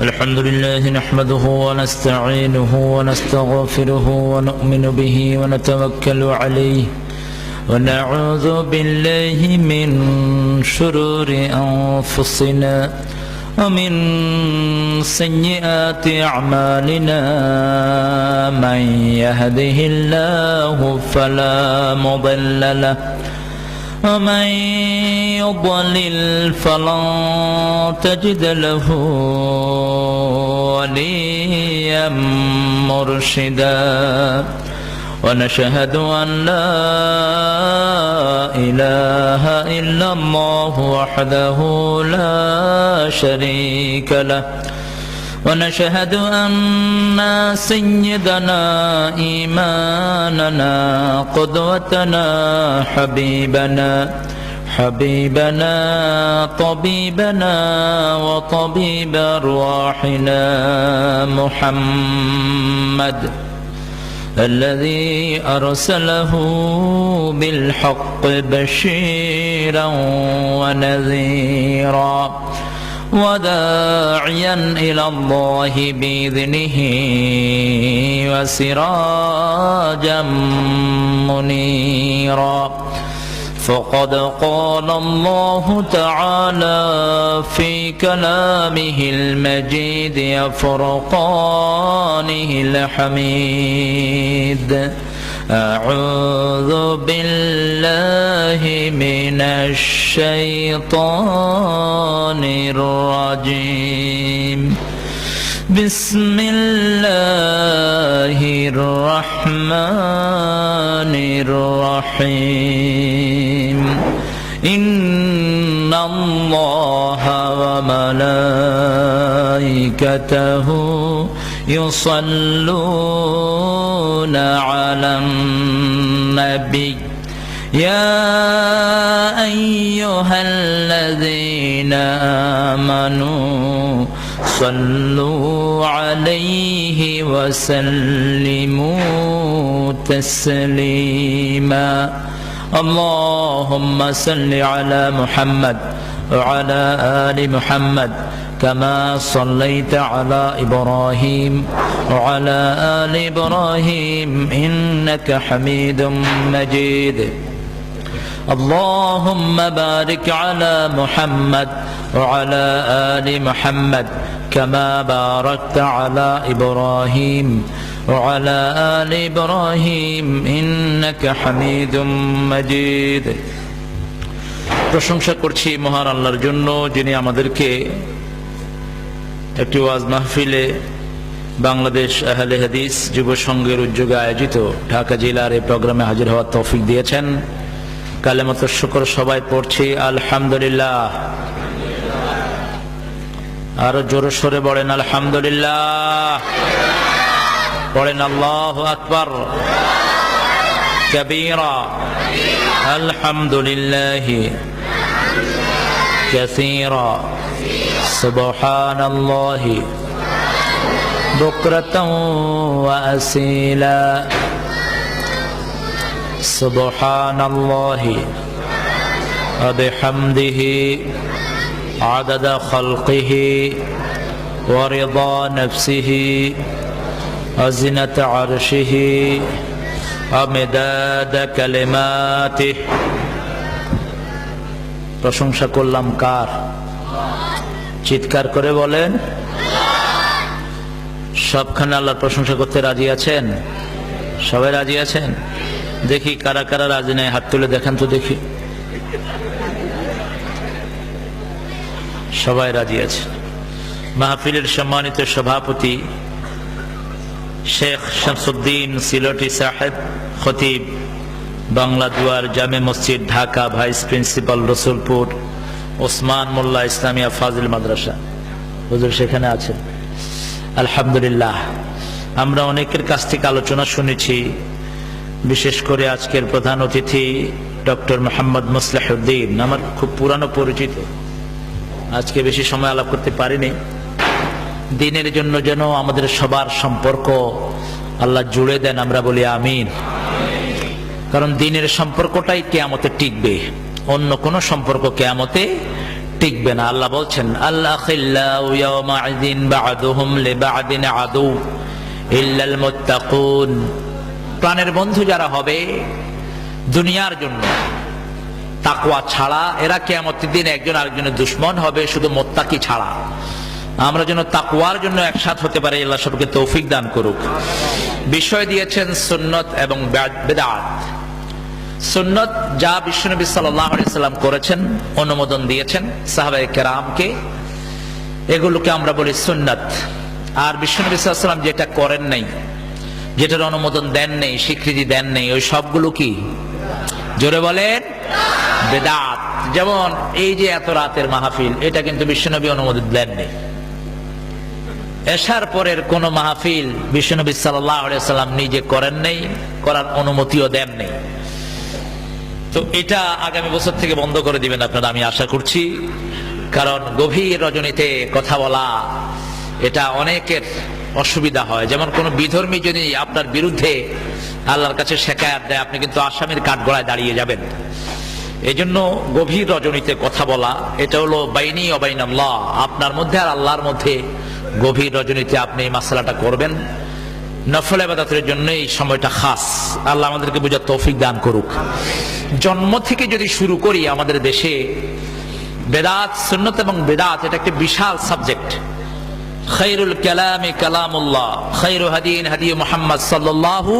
الحمد لله نحمده ونستعينه ونستغفره ونؤمن به ونتوكل عليه ونعوذ بالله من شرور أنفسنا ومن سيئات أعمالنا من يهده الله فلا مضل له ومن يضلل فلن تجد له وليا مرشدا ونشهد أن لا إله إلا الله وحده لا شريك له ونشهد أن سيدنا إيماننا قدوتنا حبيبنا طبيبنا وطبيب أرواحنا محمد الذي أرسله بالحق بشيرا ونذيرا وداعيا إلى الله بإذنه وسراجا منيرا فقد قال الله تعالى في كلامه المجيد وفرقانه الحميد أعوذ بالله من الشيطان الرجيم بسم الله الرحمن الرحيم إن الله وملائكته يصلون على النبي يا أيها الذين آمنوا صلوا عليه وسلموا تسليما اللهم صل على محمد وعلى آل محمد كما صليت على إبراهيم وعلى آل إبراهيم إنك حميد مجيد اللهم بارك على محمد وعلى آل محمد كما باركت على إبراهيم وعلى آل إبراهيم إنك حميد مجيد প্রশংসা করছি মহান আল্লাহর জন্য যিনি আমাদেরকে একটি ওয়াজ মাহফিলে বাংলাদেশ আহলে হাদিস যুব সংঘের উদ্যোগে আয়োজিত ঢাকা জেলার এই প্রোগ্রামে হাজির হওয়ার তৌফিক দিয়েছেন। কালেমাত শুকর সবাই পড়ছি আলহামদুলিল্লাহ। আরো জোরে সোরে বলেন আলহামদুলিল্লাহ, পড়েন আল্লাহু আকবার কাবীরা আলহামদুলিল্লাহি কাসীরা সুবহানাল্লাহি বুকরাতাও ওয়া আসীলা সুবহানাল্লাহি ওয়া বিহামদিহি আদাদা খালকিহি ওয়া রিদা নাফসিহি ওয়া জিনাতা আরশিহি ওয়া মিদাদা কালিমাতিহি। প্রশংসা করলাম কার? চিৎকার করে বলেন। সবখানে আল্লাহর প্রশংসা করতে রাজি আছেন? সবাই রাজি আছেন? দেখি কারা কারা রাজি নেই, হাত তুলে দেখান তো দেখি। সবাই রাজি আছে। মাহফিলের সম্মানিত সভাপতি শেখ শামসুদ্দিন সিলটি সাহেব, খতিব বাংলা দুয়ার জামে মসজিদ ঢাকা, ভাইস প্রিন্সিপাল রসুলপুর ওসমান মোল্লা ইসলামিয়া ফাজিল মাদ্রাসা, হুজুর সেখানে আছেন। আলহামদুলিল্লাহ, আমরা অনেকের কাছ থেকে আলোচনা শুনেছি, বিশেষ করে আজকের প্রধান অতিথি ডক্টর মোহাম্মদ মুসলিহুদ্দিন আমার খুব পুরানো পরিচিত। আজকে বেশি সময় আলাপ করতে পারিনি। দিনের জন্য যেন আমাদের সবার সম্পর্ক আল্লাহ জুড়ে দেন, আমরা বলি আমিন। কারণ দিনের সম্পর্কটাই কিয়ামতে টিকবে, অন্য কোন সম্পর্ক কিয়ামতে টিকবে না। আল্লাহ বলছেন আল-আখিল্লাউ ইয়াওমাইযিন বা'দুহুম লিবা'দিন আদু ইল্লাল মুত্তাকুন। প্রাণের বন্ধু যারা হবে দুনিয়ার জন্য, তাকওয়া ছাড়া এরা কিয়ামতের দিন একজন আরেকজনের দুশমন হবে, শুধু মুত্তাকি ছাড়া। আমরা যেন তাকওয়ার জন্য একসাথ হতে পারি, আল্লাহ সবকে তৌফিক দান করুক। বিষয় দিয়েছেন সুন্নত এবং বিদআত। সুন্নত যা বিশ্বনবী সাল্লাল্লাহু আলাইহি সাল্লাম করেছেন, অনুমোদন দিয়েছেন সাহাবায়ে কেরামকে, এগুলোকে আমরা বলি সুন্নাত। আর বিশ্বনবী সাল্লাল্লাহু আলাইহি সাল্লাম যেটা করেন নাই, যেটার অনুমোদন দেন নেই, স্বীকৃতি দেন নেই, ওই সবগুলো কি? জোরে বলেন বিদআত। যেমন এই যে এত রাতের মাহফিল, এটা কিন্তু বিশ্বনবী অনুমোদন দেন নেই। এশার পরের কোন মাহফিল বিশ্বনবী সাল্লাল্লাহু আলাইহি সাল্লাম নিজে করেন নেই, করার অনুমতিও দেন নেই। তো এটা আগামী বছর থেকে বন্ধ করে দিবেন আপনারা, আমি আশা করছি। কারণ গভীর রজনীতে কথা বলা, এটা অনেকের অসুবিধা হয়। যেমন কোন বিধর্মী যদি আপনার বিরুদ্ধে আল্লাহর কাছে শেকায়াত দেয়, আপনি কিন্তু আসামির কাঠগড়ায় দাঁড়িয়ে যাবেন। এই জন্য গভীর রজনীতে কথা বলা, এটা হলো বাইনি ওয়া বাইনাল্লাহ, আপনার মধ্যে আর আল্লাহর মধ্যে গভীর রজনীতে আপনি এই মাসআলাটা করবেন। নফল ইবাদতের জন্য এই সময়টা খাস। আল্লাহ আমাদেরকে বুঝার তৌফিক দান করুক। জন্ম থেকে যদি শুরু করি, আমাদের দেশে বেদাত, সুন্নত এবং বেদাত এটা একটা বিশাল সাবজেক্ট। খায়রুল কালামি কালামুল্লাহ, খায়রু হাদিন হাদি মুহাম্মদ সাল্লাল্লাহু,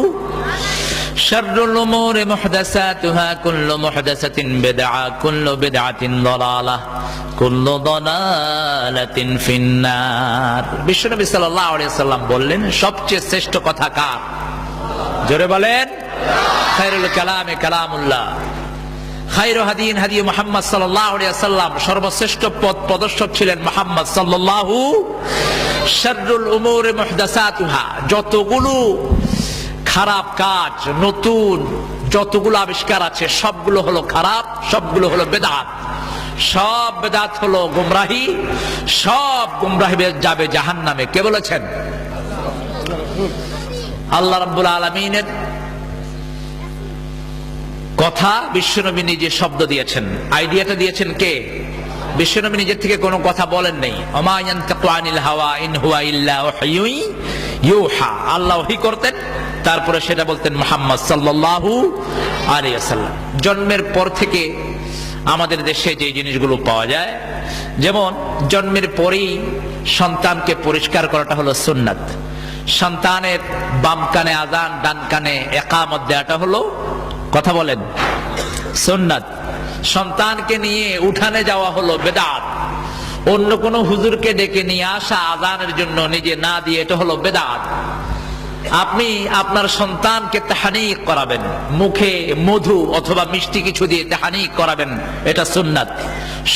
শাররুল উমুরি মুহদাসাতুহা, কুল্লু মুহদাসাতিন বিদআহ, কুল্লু বিদআতিন দালালাহ, কুল্লু দালালাতিন ফিন্নার। বিশ্বনবী সাল্লাল্লাহু আলাইহি সাল্লাম বললেন, সবচেয়ে শ্রেষ্ঠ কথা কার? জোরে বলেন। খায়রুল কালামি কালামুল্লাহ, খায়রু হাদিন হাদি মুহাম্মদ সাল্লাল্লাহু আলাইহি সাল্লাম, সর্বশ্রেষ্ঠ পথ প্রদর্শক ছিলেন মুহাম্মদ সাল্লাল্লাহু। শাররুল উমুরি মুহদাসাতুহা, যতগুলো খারাপ কাজ, নতুন যতগুলো আবিষ্কার আছে, সবগুলো হলো খারাপ, সবগুলো হলো বেদাত। সব বেদাত হলো গুমরাহি, সব গুমরাহি যাবে জাহান্নামে। কে বলেছেন? আল্লাহ রাব্বুল আলামিনের কথা বিশ্বনবী নিজে শব্দ দিয়েছেন, আইডিয়াটা দিয়েছেন কে? বিশ্বনবী নিজের থেকে কোনো কথা বলেন নাই। ওমা ইয়ানতাকু আনিল হাওয়া ইন হুয়া ইল্লা ওয়াহয়ুন ইউহা। আল্লাহ ওহী করতেন, তারপরে সেটা বলতেন মুহাম্মদ সাল্লাল্লাহু আলাইহি ওয়াসাল্লাম। জন্মের পর থেকে আমাদের দেশে যে জিনিসগুলো পাওয়া যায়, যেমন জন্মের পরেই সন্তানকে পরিষ্কার করাটা হলো সুন্নাত। সন্তানের বাম কানে আযান, ডান কানে ইকামত দেওয়াটা হলো, কথা বলেন, সুন্নাত। সন্তানকে নিয়ে উঠানে যাওয়া হলো বেদাত। অন্য কোন হুজুরকে ডেকে নিয়ে আসা আযানের জন্য নিজে না দিয়ে, এটা হলো বেদাত। আপনি আপনার সন্তানকে তাহনিক করাবেন, মুখে মধু অথবা মিষ্টি কিছু দিয়ে তাহনিক করাবেন, এটা সুন্নাত।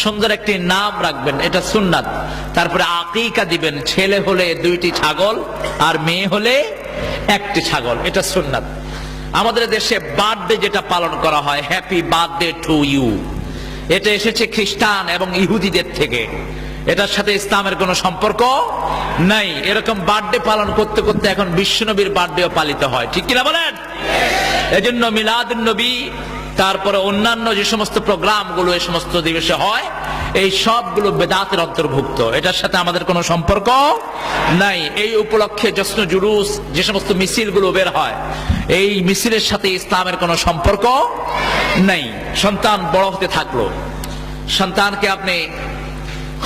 সুন্দর একটি নাম রাখবেন, এটা সুন্নাত। তারপরে আকিকা দিবেন, ছেলে হলে 2টি ছাগল আর মেয়ে হলে 1টি ছাগল, এটা সুন্নাত। আমাদের দেশে বার্থডে যেটা পালন করা হয়, হ্যাপি বার্থডে টু ইউ, এটা এসেছে খ্রিস্টান এবং ইহুদিদের থেকে। এটার সাথে ইসলামের কোনো সম্পর্ক নাই। এরকম বার্থডে পালন করতে করতে এখন বিশ্বনবীর বার্থডেও পালিত হয়, ঠিক কিনা বলেন? এজন্য মিলাদুন নবী, তারপরে অন্যান্য যে সমস্ত প্রোগ্রামগুলো এই সমস্ত দিবসে হয়, এই সবগুলো বেদাতের অন্তর্ভুক্ত। এটার সাথে আমাদের কোনো সম্পর্ক নাই। এই উপলক্ষে জশ্ন জুলুস, যে সমস্ত মিছিলগুলো বের হয়, এই মিছিলের সাথে ইসলামের কোনো সম্পর্ক নাই। সন্তান বড় হতে থাকলো, সন্তানকে আপনি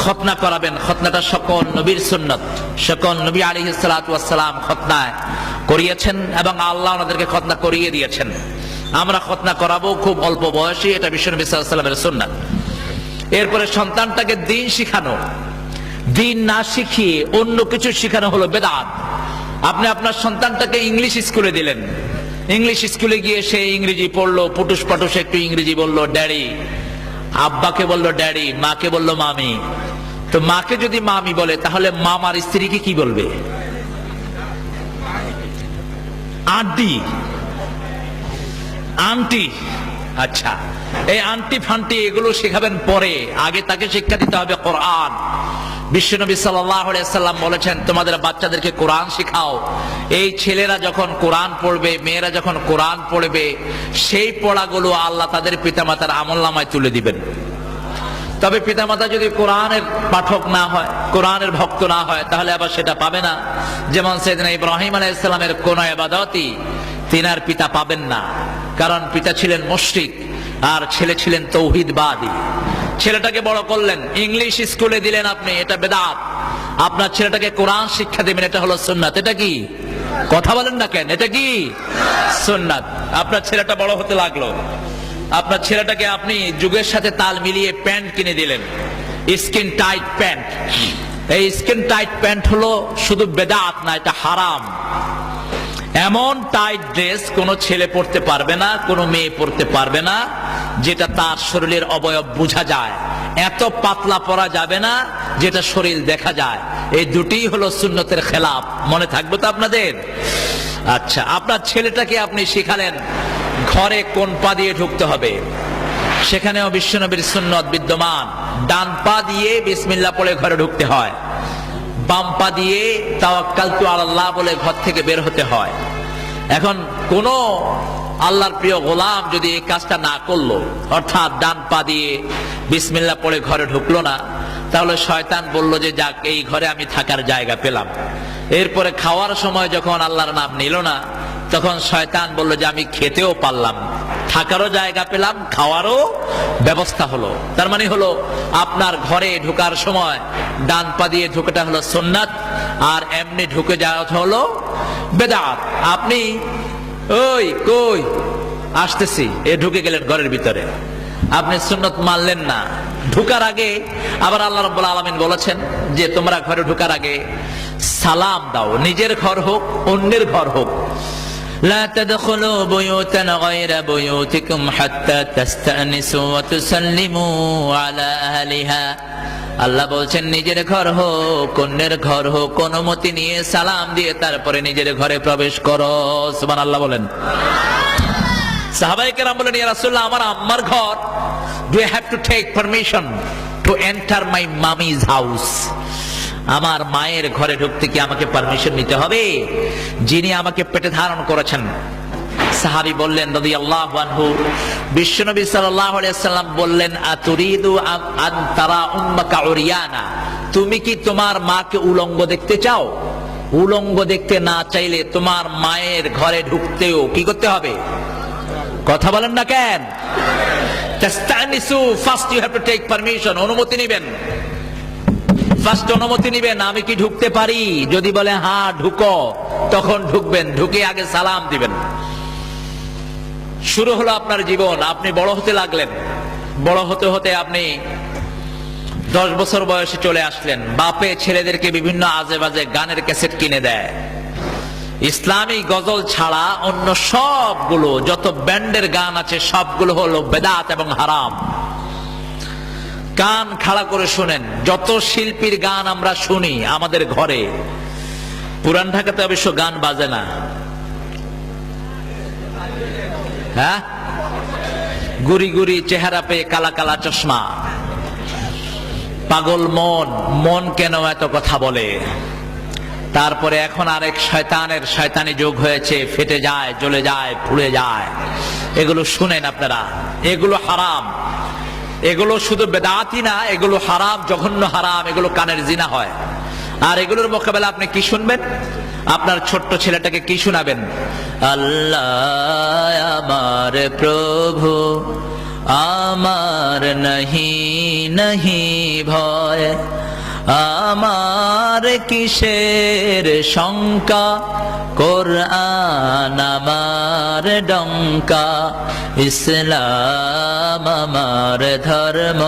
খতনা করাবেন। খতনাটা সকল নবীর সুন্নত। সকল নবী আলাইহিস সালাতু ওয়াস সালাম খতনা করিয়েছেন এবং আল্লাহ ওনাদেরকে খতনা করিয়ে দিয়েছেন। আমরা খতনা করাবো খুব অল্প বয়সে, এটা বিশ্বনবী সাল্লাল্লাহু আলাইহি ওয়াসাল্লামের সুন্নাত। এরপরে সন্তানটাকে দিন শিখানো, দিন না শিখিয়ে অন্য কিছু শিখানো হলো বেদাত। আপনি আপনার সন্তানটাকে ইংলিশ স্কুলে দিলেন, ইংলিশ স্কুলে গিয়ে সে ইংরেজি পড়লো, পুটুস পাটুস একটু ইংরেজি বললো, ড্যাডি, আব্বাকে বললো ড্যাডি, মাকে বললো মামি। তো মাকে যদি মামি বলে, তাহলে মামার স্ত্রীকে কি বলবে? Aunty, aunty. আচ্ছা, এই আন্টি ফান্টি এগুলো শেখাবেন পরে, আগে তাকে শিক্ষা দিতে হবে কোরআন। বিশ্বনবী সাল্লাল্লাহু আলাইহি সাল্লাম বলেছেন, তোমাদের বাচ্চাদেরকে কোরআন শিখাও। এই ছেলেরা যখন কোরআন পড়বে, মেয়েরা যখন কোরআন পড়বে, সেই পড়াগুলো আল্লাহ তাদের পিতামাতার আমলনামায় তুলে দিবেন। তবে পিতামাতা যদি কোরআনের পাঠক না হয়, কোরআনের ভক্ত না হয়, তাহলে আবার সেটা পাবে না। যেমন সাইয়েদনা ইব্রাহিম আলাইহিস সালামের কোন ইবাদতই তিনার পিতা পাবেন না, কারণ পিতা ছিলেন মুশরিক আর ছেলে ছিলেন তৌহিদবাদী। ছেলেটাকে বড় করলেন, ইংলিশ স্কুলে দিলেন আপনি, এটা বেদাত। আপনার ছেলেটাকে কোরআন শিক্ষা দেবেন, এটা হলো সুন্নাত। এটা কি? কথা বলেন না কেন? এটা কি সুন্নাত? আপনার ছেলেটা বড় হতে লাগলো, আপনার ছেলেটাকে আপনি যুগের সাথে তাল মিলিয়ে প্যান্ট কিনে দিলেন, স্কিন টাইট প্যান্ট। এই স্কিন টাইট প্যান্ট হলো শুধু বেদাত না, এটা হারাম। এমন টাইট ড্রেস কোনো ছেলে পরতে পারবে না, কোনো মেয়ে পরতে পারবে না যেটা তার শরীরের অবয়ব বোঝা যায়। এত পাতলা পরা যাবে না যেটা শরীর দেখা যায়। এই দুটিই হলো সুন্নতের খেলাফ। মনে থাকবে তো আপনাদের? আচ্ছা, আপনার ছেলেটাকে আপনি শিখালেন ঘরে কোন পা দিয়ে ঢুকতে হবে, সেখানেও বিশ্বনবীর সুন্নত বিদ্যমান। ডান পা দিয়ে বিসমিল্লাহ পড়ে ঘরে ঢুকতে হয়, বাম পা দিয়ে তাওয়াক্কালতু আলাল্লাহ বলে ঘর থেকে বের হতে হয়। এখন কোন আল্লাহর প্রিয় গোলাম যদি এই কাজটা না করলো, অর্থাৎ ডান পা দিয়ে বিসমিল্লাহ পড়ে ঘরে ঢুকলো না, তাহলে শয়তান বলল যে যাক, এই ঘরে আমি থাকার জায়গা পেলাম। এরপরে খাওয়ার সময় যখন আল্লাহর নাম নিল না, তখন শয়তান বলল যে আমি খেতেও পারলাম, থাকারও জায়গা পেলাম, খাওয়ারও ব্যবস্থা হলো। তার মানে হলো আপনার ঘরে ঢোকার সময় ডান পা দিয়ে ঢুকেটা হলো সুন্নাত, আর এমনি ঢুকে যাওয়া হলো বেদাত। আপনি ওই কই আসতেছি এ ঢুকে গেলেন ঘরের ভিতরে, আপনি সুন্নত মানলেন না। ঢুকার আগে আবার আল্লাহ রাব্বুল আলামিন বলেছেন যে তোমরা ঘরে ঢুকার আগে সালাম দাও, নিজের ঘর হোক অন্যের ঘর হোক। لا تدخلوا بيوتا غير بيوتكم حتى تستأنسوا وتسلموا على أهلها। আল্লাহ বলছেন নিজের ঘর হোক অন্যের ঘর হোক, অনুমতি নিয়ে সালাম দিয়ে তারপরে নিজের ঘরে প্রবেশ করো। সুবহানাল্লাহ বলেন। সাহাবায়ে কেরাম বলেন, ইয়া রাসূলুল্লাহ, আমার আম্মার ঘর, do I have to take permission to enter my mommy's house? আমার মায়ের ঘরে ঢুকতে কি আমাকে পারমিশন নিতে হবে, যিনি আমাকে পেটে ধারণ করেছেন? সাহাবী বললেন রাদিয়াল্লাহু আনহু, বিশ্বনবী সাল্লাল্লাহু আলাইহি ওয়াসাল্লাম বললেন, আতুরিদু আন তারা উম্মাকা উরিয়ানা, তুমি কি তোমার মাকে উলঙ্গ দেখতে চাও? উলঙ্গ দেখতে না চাইলে তোমার মায়ের ঘরে ঢুকতেও কি করতে হবে? কথা বলেন না কেন? তাস্তানিসু, first you have to take permission, অনুমতি নেবেন। ফার্স্ট অনুমতি নিবেন, আমি কি ঢুকতে পারি? যদি বলে হ্যাঁ ঢুকো, তখন ঢুকবেন, ঢুকে আগে সালাম দিবেন। শুরু হলো আপনার জীবন, আপনি বড় হতে লাগলেন। বড় হতে হতে আপনি 10 বছর বয়সে চলে আসলেন। বাপে ছেলেদেরকে বিভিন্ন আজে বাজে গানের ক্যাসেট কিনে দেয়। ইসলামী গজল ছাড়া অন্য সবগুলো, যত ব্যান্ডের গান আছে সবগুলো হলো বেদাত এবং হারাম। কান খাড়া করে শুনেন, যত শিল্পীর গান আমরা শুনি আমাদের ঘরে, পুরান ঢাকাতে অবশ্য গান বাজে না, হ্যাঁ, গুরি গুরি চেহারা পেয়ে কালা কালা চশমা, পাগল মন, মন কেন এত কথা বলে। তারপরে এখন আরেক শয়তানের শয়তানি যোগ হয়েছে, ফেটে যায়, জ্বলে যায়, পুড়ে যায়। এগুলো শুনেন আপনারা, এগুলো হারাম। এগুলো শুধু বেদাতই না, এগুলো হারাম, জঘন্য হারাম, এগুলো কানের জিনা হয়। আর এগুলোর মোকাবেলা আপনি কি শুনবেন? আপনার ছোট্ট ছেলেটাকে কি শোনাবেন? আল্লাহ আমার প্রভু, আমার নাহি নাহি ভয়, আমার কিসের শঙ্কা, কোরআন আমার ডঙ্কা, ইসলাম আমার ধর্ম,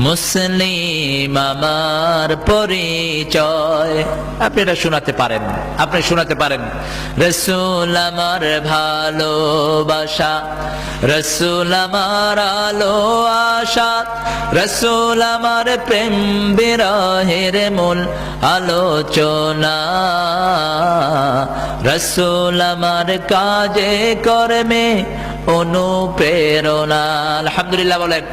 মুসলিম আমার পরিচয়। আপনি এটা শোনাতে পারেন, আপনি শোনাতে পারেন রাসূল আমার ভালোবাসা, রাসূল আমার আলো আশা, রাসূল আমার প্রেম বিরহের মূল আলোচনা, রাসূল আমার কাজে কর্মে অনুপ্রেরণা। আলহামদুলিল্লাহ বলেন।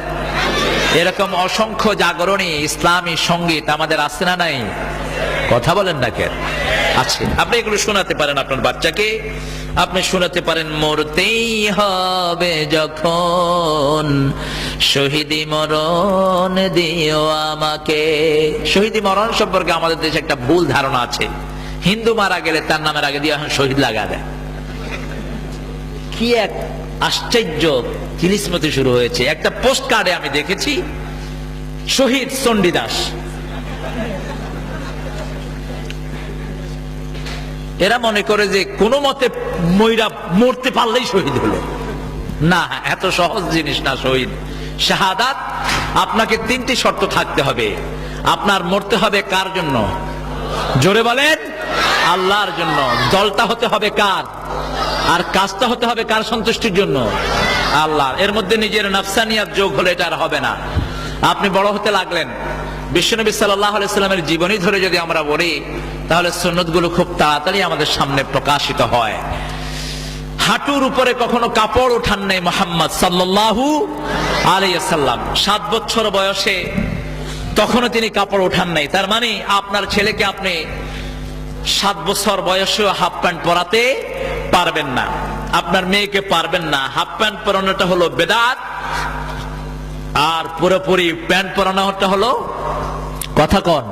এরকম অসংখ্য জাগরণী ইসলামী সঙ্গীত আমাদের আছে না নাই? কথা বলেন না কেন? আছে। আপনি এগুলো শোনাতে পারেন আপনার বাচ্চাকে, আপনি শোনাতে পারেন, মরতেই হবে যখন শহীদি মরণ দিও আমাকে। শহীদি মরণ সম্পর্কে আমাদের দেশে একটা ভুল ধারণা আছে, হিন্দু মারা গেলে তার নামের আগে দিয়ে এখন শহীদ লাগা দেয়। কি এক আশ্চর্য জিনিসমতি শুরু হয়েছে। একটা পোস্ট কার্ডে আমি দেখেছি শহীদ চণ্ডীদাস। এরা মনে করে যে কোনো মতে মরতে পারলেই শহীদ হলো। না, এত সহজ জিনিস না শহীদ। শাহাদাত আপনাকে 3টি শর্ত থাকতে হবে। আপনার মরতে হবে কার জন্য? জোরে বলেন, আল্লাহর জন্য। দলটা হতে হবে কার? আর কাজটা হতে হবে কার সন্তুষ্টির জন্য? আল্লাহর। এর মধ্যে নিজের নাফসানিয়াত যোগ হলে এটা আর হবে না। আপনি বড় হতে লাগলেন, বিশ্বনবী সাল্লাল্লাহু আলাইহি সাল্লামের জীবনী ধরে যদি আমরা বলি, তাহলে সুন্নতগুলো খুব তাড়াতাড়ি আমাদের সামনে প্রকাশিত হয়। হাঁটুর উপরে কখনো কাপড় ওঠান নাই মুহাম্মদ সাল্লাল্লাহু আলাইহি সাল্লাম। 7 বছর বয়সে তখনও তিনি কাপড় ওঠান নাই। তার মানে আপনার ছেলেকে আপনি 7 বছর বয়সেও হাফ প্যান্ট পরাতে পারবেন না, আপনার মেয়েকে পারবেন না। হাফ প্যান্ট পরানোটা হলো বেদাত, আর পুরোপুরি প্যান্ট পরানোটা হলো কথা কন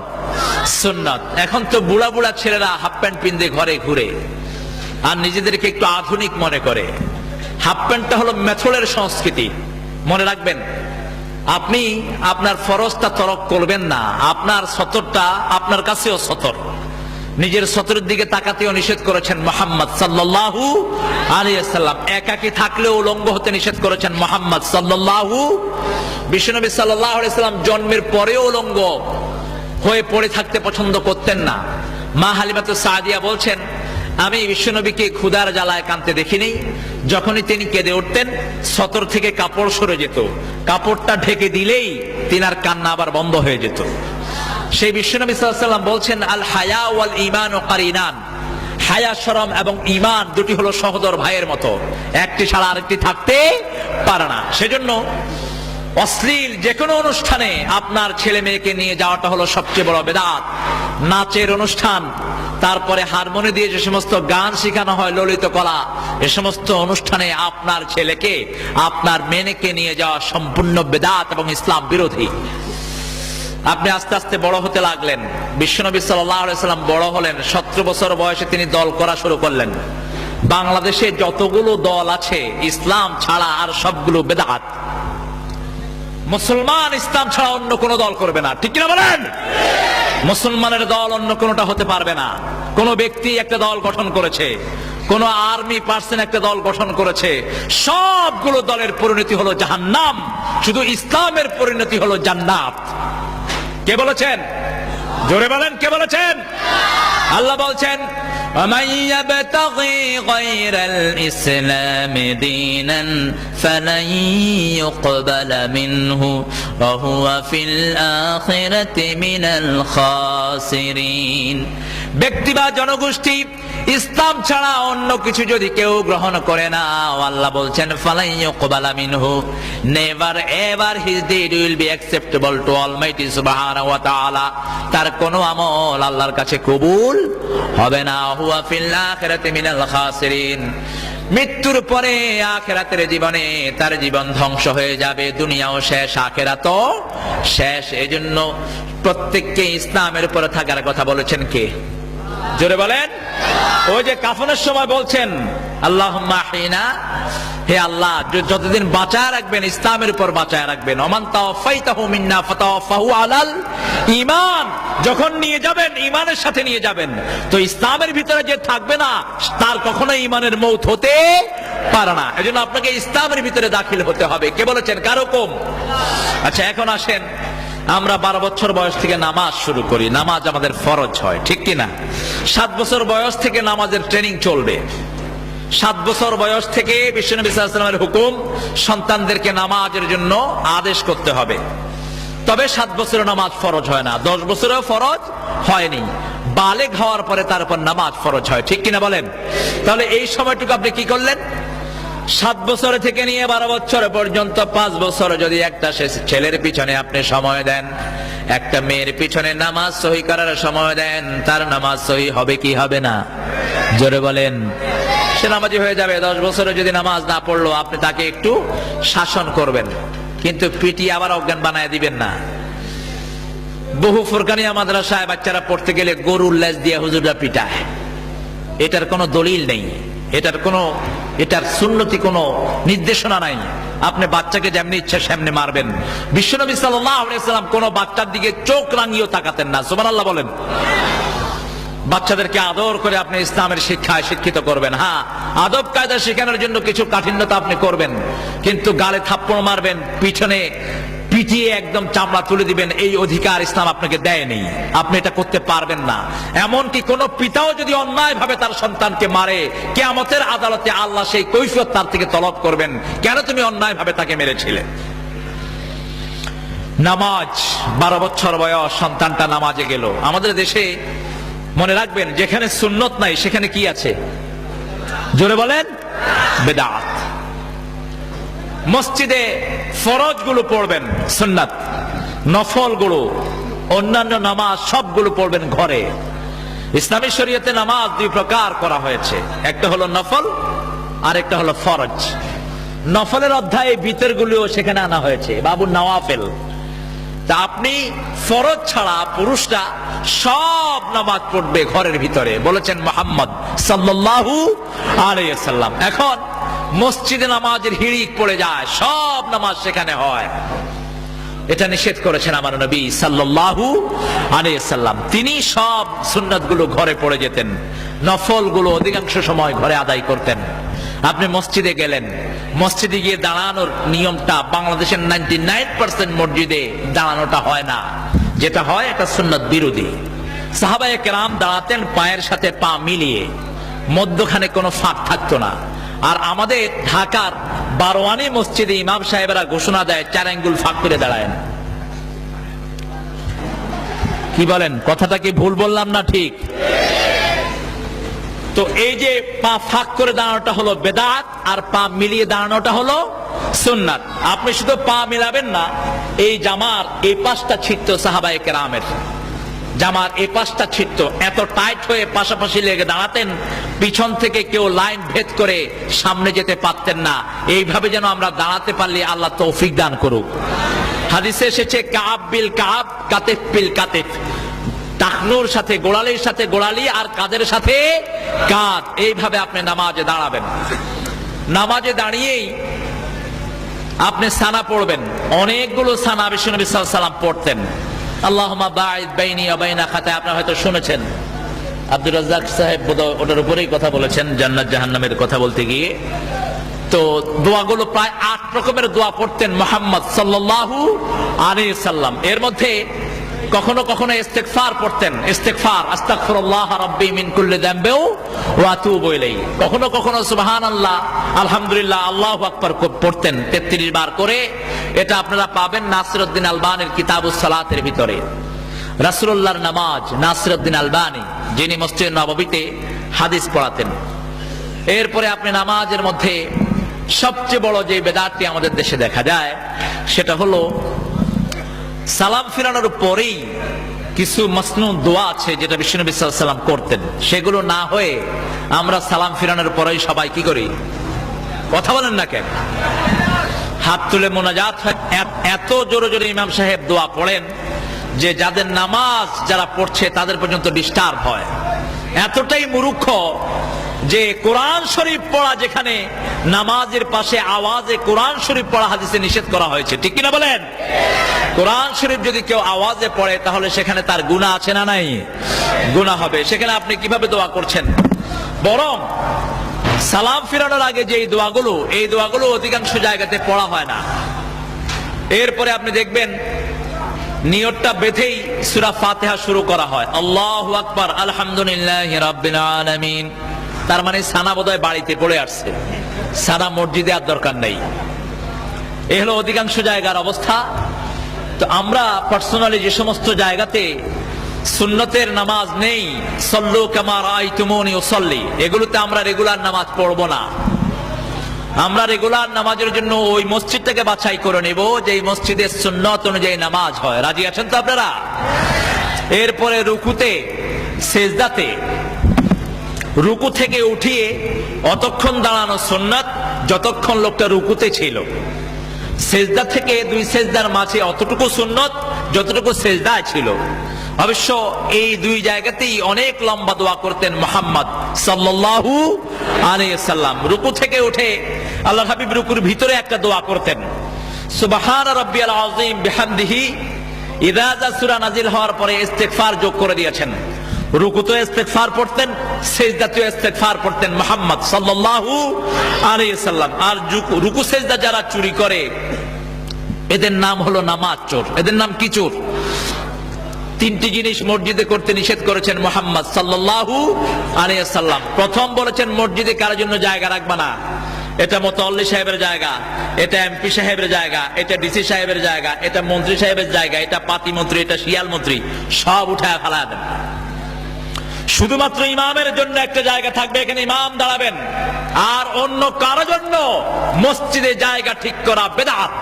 সুন্নাত। এখন তো বুড়া বুড়া ছেলেরা হাফ প্যান্ট পিনতে ঘরে ঘুরে আর নিজেদেরকে একটু আধুনিক মনে করে। হাফ প্যান্টটা হলো মেথডের সংস্কৃতি, মনে রাখবেন। আপনি আপনার ফরজটা তরক করবেন না, আপনার সতরটা আপনার কাছেও সতর। নিজের সতরের দিকে তাকাতেও নিষেধ করেছেন মুহাম্মদ সাল্লাল্লাহু আলাইহি সাল্লাম। একাকী থাকলেও উলঙ্গ হতে নিষেধ করেছেন মুহাম্মদ সাল্লাল্লাহু। বিশ্বনবী সাল্লাল্লাহু আলাইহি সাল্লাম জন্মের পরেও উলঙ্গ হয়ে পড়ে থাকতে পছন্দ করতেন না। মা হালিমাতুস সাদিয়া বলছেন, আমি বিশ্বনবীকে ক্ষুধার জ্বালায় কাঁদতে দেখিনি। যখনই তিনি কেঁদে উঠতেন, সতর থেকে কাপড় সরে যেত, কাপড়টা ঢেকে দিলেই তিনার কান্না আবার বন্ধ হয়ে যেত। সেই বিশ্বনবী সাল্লাল্লাহু আলাইহি সাল্লাম বলছেন, আল হায়া ওয়াল ঈমান কারিনান। হায়া, শরম এবং ঈমান দুটি হলো সহোদর ভাইয়ের মতো, একটি ছাড়া আরেকটি থাকতে পারে না। সেজন্য অশ্লীল যে কোনো অনুষ্ঠানে আপনার ছেলে মেয়েকে নিয়ে যাওয়াটা হলো সবচেয়ে বড় বেদাত। নাচের অনুষ্ঠান, তারপরে হারমোনি দিয়ে যে সমস্ত গান শেখানো হয়, ললিত কলা, এ সমস্ত অনুষ্ঠানে আপনার ছেলেকে আপনার মেয়েকে নিয়ে যাওয়া সম্পূর্ণ বেদাত এবং ইসলাম বিরোধী। আপনি আস্তে আস্তে বড় হতে লাগলেন। বিশ্বনবী সাল্লাল্লাহু আলাইহি সাল্লাম বড় হলেন, 17 বছর বয়সে তিনি দল করা শুরু করলেন। বাংলাদেশে যতগুলো দল আছে ইসলাম ছাড়া আর সবগুলো বেদাত। মুসলমান ইসলাম ছাড়া অন্য কোন দল করবে না, ঠিক কিনা বলেন? মুসলমানের দল অন্য কোনটা হতে পারবে না। কোন ব্যক্তি একটা দল গঠন করেছে, কোন আর্মি পার্সন একটা দল গঠন করেছে, সবগুলো দলের পরিণতি হলো জাহান্নাম, শুধু ইসলামের পরিণতি হলো জান্নাত। কে বলেছেন? জোরে বলেন, কে বলেছেন? আল্লাহ বলছেন, ومن يبتغي غير الإسلام دينا فلن يقبل منه وهو في الآخرة من الخاسرين। ব্যক্তি বা জনগোষ্ঠী ইসলাম ছাড়া অন্য কিছু যদি কেউ গ্রহণ করে না, আল্লাহ বলছেন ফালাই ইউকবালা মিনহু, never ever his did will be acceptable two Almighty সুবহানাহু ওয়া তাআলা। তার কোনো আমল আল্লাহর কাছে কবুল হবে না। হুয়া ফিল আখিরাতি মিনাল খাসিরিন। মৃত্যুর পরে আখিরাতের জীবনে তার জীবন ধ্বংস হয়ে যাবে, দুনিয়াও শেষ আখিরাতও শেষ। এজন্য প্রত্যেককে ইসলামের উপরে থাকার কথা বলেছেন কে? জোরে বলেন। ওই যে কাফনের সময় বলছেন, আল্লাহুম্মা আহিনা, হে আল্লাহ যতদিন বাঁচায় রাখবেন ইসলামের উপর বাঁচায় রাখবেন। ওমান তাওয়াফাইতাহু মিন্না ফাতাওয়াফাহু আলাল ঈমান। যখন নিয়ে যাবেন ইমানের সাথে নিয়ে যাবেন। তো ইসলামের ভিতরে যে থাকবে না তার কখনো ইমানের মৌত হতে পারে না। এজন্য আপনাকে ইসলামের ভিতরে দাখিল হতে হবে। কে বলেছেন? কার হুকুম? আচ্ছা, এখন আসেন, আমরা 12 বছর বয়স থেকে নামাজ শুরু করি, নামাজ আমাদের ফরজ হয়, ঠিক কিনা? 7 বছর বয়স থেকে নামাজের ট্রেনিং চলবে। 7 বছর বয়স থেকে বিশ্বনবী সাল্লাল্লাহু আলাইহি ওয়াসাল্লামের হুকুম, সন্তানদেরকে নামাজের জন্য আদেশ করতে হবে। তবে 7 বছরের নামাজ ফরজ হয় না, 10 বছরেও ফরজ হয়নি। বালেগ হওয়ার পরে তার উপর নামাজ ফরজ হয়, ঠিক কিনা বলেন? তাহলে এই সময়টুকু আপনি কি করলেন? 7 বছর থেকে নিয়ে 12 বছর পর্যন্ত 5 বছর যদি একটা ছেলের পিছনে আপনি সময় দেন, একটা মেয়ের পিছনে নামাজ সহি করার সময় দেন, তার নামাজ সহি হবে কি হবে না? জোরে বলেন। সে নামাজি হয়ে যাবে, 10 বছরে যদি নামাজ না পড়লো আপনি তাকে একটু শাসন করবেন, কিন্তু পিটিয়ে আবার অজ্ঞান বানায় দিবেন না। বহু ফুরকানিয়া মাদ্রাসায় বাচ্চারা পড়তে গেলে গরুর লেজ দিয়ে হুজুররা পিটায়। এটার কোনো দলিল নেই, এটার সুন্নতি কোনো নির্দেশনা নাই। আপনি বাচ্চাকে যেমনি ইচ্ছা সেমনি মারবেন। বিশ্বনবী সাল্লাল্লাহু আলাইহি ওয়াসাল্লাম কোন বাচ্চার দিকে চোখ রাঙিয়েও তাকাতেন না। সুবহানাল্লাহ বলেন। বাচ্চাদেরকে আদর করে আপনি ইসলামের শিক্ষায় শিক্ষিত করবেন। হ্যাঁ, আদব কায়দা শেখানোর জন্য কিছু কাঠিন্যতা আপনি করবেন, কিন্তু গালে থাপ্পড় মারবেন, পিছনে পিটিয়ে একদম চামড়া তুলে দিবেন, এই অধিকার ইসলাম আপনাকে দেয়নি। আপনি এটা করতে পারবেন না। এমনকি কোন পিতাও যদি অন্যায় ভাবে তার সন্তানকে মারে, কিয়ামতের আদালতে আল্লাহ সেই কৈফিয়ত তার থেকে তলব করবেন, কেন তুমি অন্যায় ভাবে তাকে মেরেছিলে। নামাজ, 12 বছর বয়স সন্তানটা নামাজে গেল। আমাদের দেশে মনে রাখবেন, যেখানে সুন্নত নাই সেখানে কি আছে? জোরে বলেন, বেদাত। মসজিদে ফরজ গুলো পড়বেন সুন্নাত, নফল গুলো, অন্যান্য নামাজ সবগুলো পড়বেন ঘরে। ইসলামী শরীয়তে নামাজ 2 প্রকার করা হয়েছে, একটা হলো নফল আর একটা হলো ফরজ। নফলের অধ্যায়ে ভিতরগুলো সেখানে আনা হয়েছে, বাবু নওয়াফেল। তা আপনি ফরজ ছাড়া পুরুষরা সব নামাজ পড়বে ঘরের ভিতরে, বলেছেন মুহাম্মদ সাল্লাল্লাহু আলাইহি ওয়াসাল্লাম। এখন মসজিদে নামাজের হিড়িক পড়ে যায়, সব নামাজ সেখানে হয়। এটা নিষেধ করেছেন আমার নবী সাল্লাল্লাহু আলাইহি ওয়াসাল্লাম। তিনি সব সুন্নাতগুলো ঘরে পড়ে যেতেন, নফলগুলো অধিকাংশ সময় ঘরে আদায় করতেন। আপনি মসজিদে গেলেন, মসজিদে গিয়ে দাঁড়ানোর নিয়মটা বাংলাদেশের 99% মসজিদে দাঁড়ানোটা হয় না। যেটা হয় এটা সুন্নাত বিরোধী। সাহাবায়ে কেরাম দাঁড়াতেন পায়ের সাথে পা মিলিয়ে, মধ্যখানে কোনো ফাঁক থাকতো না। আর আমাদের ঢাকার বারোয়ানি মসজিদে ইমাম সাহেবেরা ঘোষণা দেয় 4 আঙ্গুল ফাঁক করে দাঁড়ায়। কি বলেন, কথাটা কি ভুল বললাম না ঠিক? তো এই যে পা ফাঁক করে দাঁড়ানোটা হলো বেদাত, আর পা মিলিয়ে দাঁড়ানোটা হলো সুন্নাত। আপনি শুধু পা মিলাবেন না, এই জামার এই পাশটা ছিটতো সাহাবায়ে কেরামের, জামার এই পাশটা ছিটতো, এত টাইট হয়ে পাশাপাশি লেগে দাঁড়াতেন, পিছন থেকে কেউ লাইন ভেদ করে সামনে যেতে পারতেন না। এইভাবে যেন আমরা দাঁড়াতে পারলে আল্লাহ তৌফিক দান করুক। হাদিসে এসেছে কাব বিল কাব, কাতিফ বিল কাতিফ, টাকনুর সাথে গোড়ালির সাথে গোড়ালি, আর কাদের সাথে কাঁধ। এইভাবে আপনি নামাজে দাঁড়াবেন। নামাজে দাঁড়িয়েই আপনি সানা পড়বেন। অনেকগুলো সানা বিশ্বনবী সাল্লাল্লাহু আলাইহি ওয়াসাল্লাম পড়তেন। আল্লাহুম্মা বাঈদ বাইনি ওয়া বাইনা খাতায়া, আপনারা হয়তো শুনেছেন। আব্দুর রাজ্জাক সাহেব বোধহয় ওটার উপরেই কথা বলেছেন, জান্নাত জাহান্নামের কথা বলতে গিয়ে। তো দোয়াগুলো প্রায় 8 রকমের দোয়া পড়তেন মুহাম্মদ সাল্লাল্লাহু আলাইহি ওয়াসাল্লাম। এর মধ্যে কখনো কখনো ইস্তিগফার পড়তেন, ইস্তিগফার, আস্তাগফিরুল্লাহ রাব্বি মিন কুল্লি যামবি ওয়া আতুবু ইলাইহি। কখনো কখনো সুবহানাল্লাহ, আলহামদুলিল্লাহ, আল্লাহু আকবার পড়তেন 33 বার করে। এটা আপনারা পাবেন নাসিরউদ্দিন আলবানীর কিতাবুস সালাতের ভিতরে। রাসূলুল্লাহর নামাজ, নাসিরউদ্দিন আলবানী, যিনি মসজিদ নববীতে হাদিস পড়াতেন। এরপরে আপনি নামাজের মধ্যে সবচেয়ে বড় যে বেদাতটি আমাদের দেশে দেখা যায়, সেটা হলো সালাম ফিরানোর পরেই কিছু মাসনুন দোয়া আছে যেটা বিশ্বনবী সাল্লাল্লাহু আলাইহি ওয়াসাল্লাম করতেন। সেগুলো না হয়ে আমরা সালাম ফিরানোর পরেই সবাই কি করি? কথা বলেন না কেন? হাত তুলে মোনাজাত হয়। এত জোরে জোরে ইমাম সাহেব দোয়া পড়েন যে যাদের নামাজ যারা পড়ছে তাদের পর্যন্ত ডিস্টার্ব হয়। এতটাই মূর্খ যে কোরআন শরীফ পড়া, যেখানে নামাজের পাশে আওয়াজে কোরআন শরীফ পড়া হাদিসে নিষেধ করা হয়েছে, ঠিক কিনা বলেন? কোরআন শরীফ যদি কেউ আওয়াজে পড়ে তাহলে সেখানে তার গুনাহ আছে না নাই? গুনাহ হবে। সেখানে আপনি কিভাবে দোয়া করছেন? বরং সালাম ফিরানোর আগে যে দোয়াগুলো, এই দোয়াগুলো অধিকাংশ জায়গাতে পড়া হয় না। এরপরে আপনি দেখবেন নিয়তটা বেঁধেই সূরা ফাতিহা শুরু করা হয়, আল্লাহু আকবার, আলহামদুলিল্লাহি রাব্বিল আলামিন। তার মানে সানা বোধহয় বাড়িতে পড়ে আসছে, সানা মসজিদে আর দরকার নেই। এ হলো অধিকাংশ জায়গার অবস্থা। তো আমরা পার্সোনালি যে সমস্ত জায়গাতে সুন্নতের নামাজ নেই, সল্লু কামা রাআইতুমুনি উসাল্লি, এগুলোতে আমরা রেগুলার নামাজ পড়বো না। আমরা রেগুলার নামাজের জন্য ওই মসজিদটাকে বাছাই করে নেব যে মসজিদের সুন্নত অনুযায়ী নামাজ হয়। রাজি আছেন তো আপনারা? এরপরে রুকুতে, সেজদাতে, রুকু থেকে উঠিয়ে অতক্ষণ দাঁড়ানো সুন্নাত যতক্ষণ লোকটা রুকুতে ছিল। সেজদা থেকে দুই সেজদার মাঝে অতটুকু সুন্নত যতটুকু সেজদায় ছিল। অবশ্য এই দুই জায়গাতেই অনেক লম্বা দোয়া করতেন মুহাম্মদ সাল্লাল্লাহু আলাইহি সাল্লাম। রুকু থেকে উঠে আল্লাহর হাবিব রুকুর ভিতরে একটা দোয়া করতেন, সুবহান রাব্বিয়াল আযীম বিহামদিহি। ইযা যা সূরা নাজিল হওয়ার পরে ইস্তিগফার যোগ করে দিয়েছেন। রুকুতে ইস্তিগফার পড়তেন, সিজদাতে ইস্তিগফার পড়তেন মুহাম্মদ সাল্লাল্লাহু আলাইহি সাল্লাম। আর রুকু সিজদা যারা চুরি করে এদের নাম হলো নামাজ চোর। এদের নাম কি চোর? তিনটি জিনিস মসজিদে করতে নিষেধ করেছেন মুহাম্মদ সাল্লাল্লাহু আলাইহি সাল্লাম। প্রথম বলেছেন মসজিদে কারোর জন্য জায়গা রাখবা না। এটা মুতাওয়াল্লি সাহেবের জায়গা, এটা এমপি সাহেবের জায়গা, এটা ডিসি সাহেবের জায়গা, এটা মন্ত্রী সাহেবের জায়গা, এটা পাতি মন্ত্রী, এটা শিয়াল মন্ত্রী, সব উঠায় ফেলা দেন। শুধুমাত্র ইমামের জন্য একটা জায়গা থাকবে, এখানে ইমাম দাঁড়াবেন। আর অন্য কারো জন্য মসজিদে জায়গা ঠিক করা বেদাত।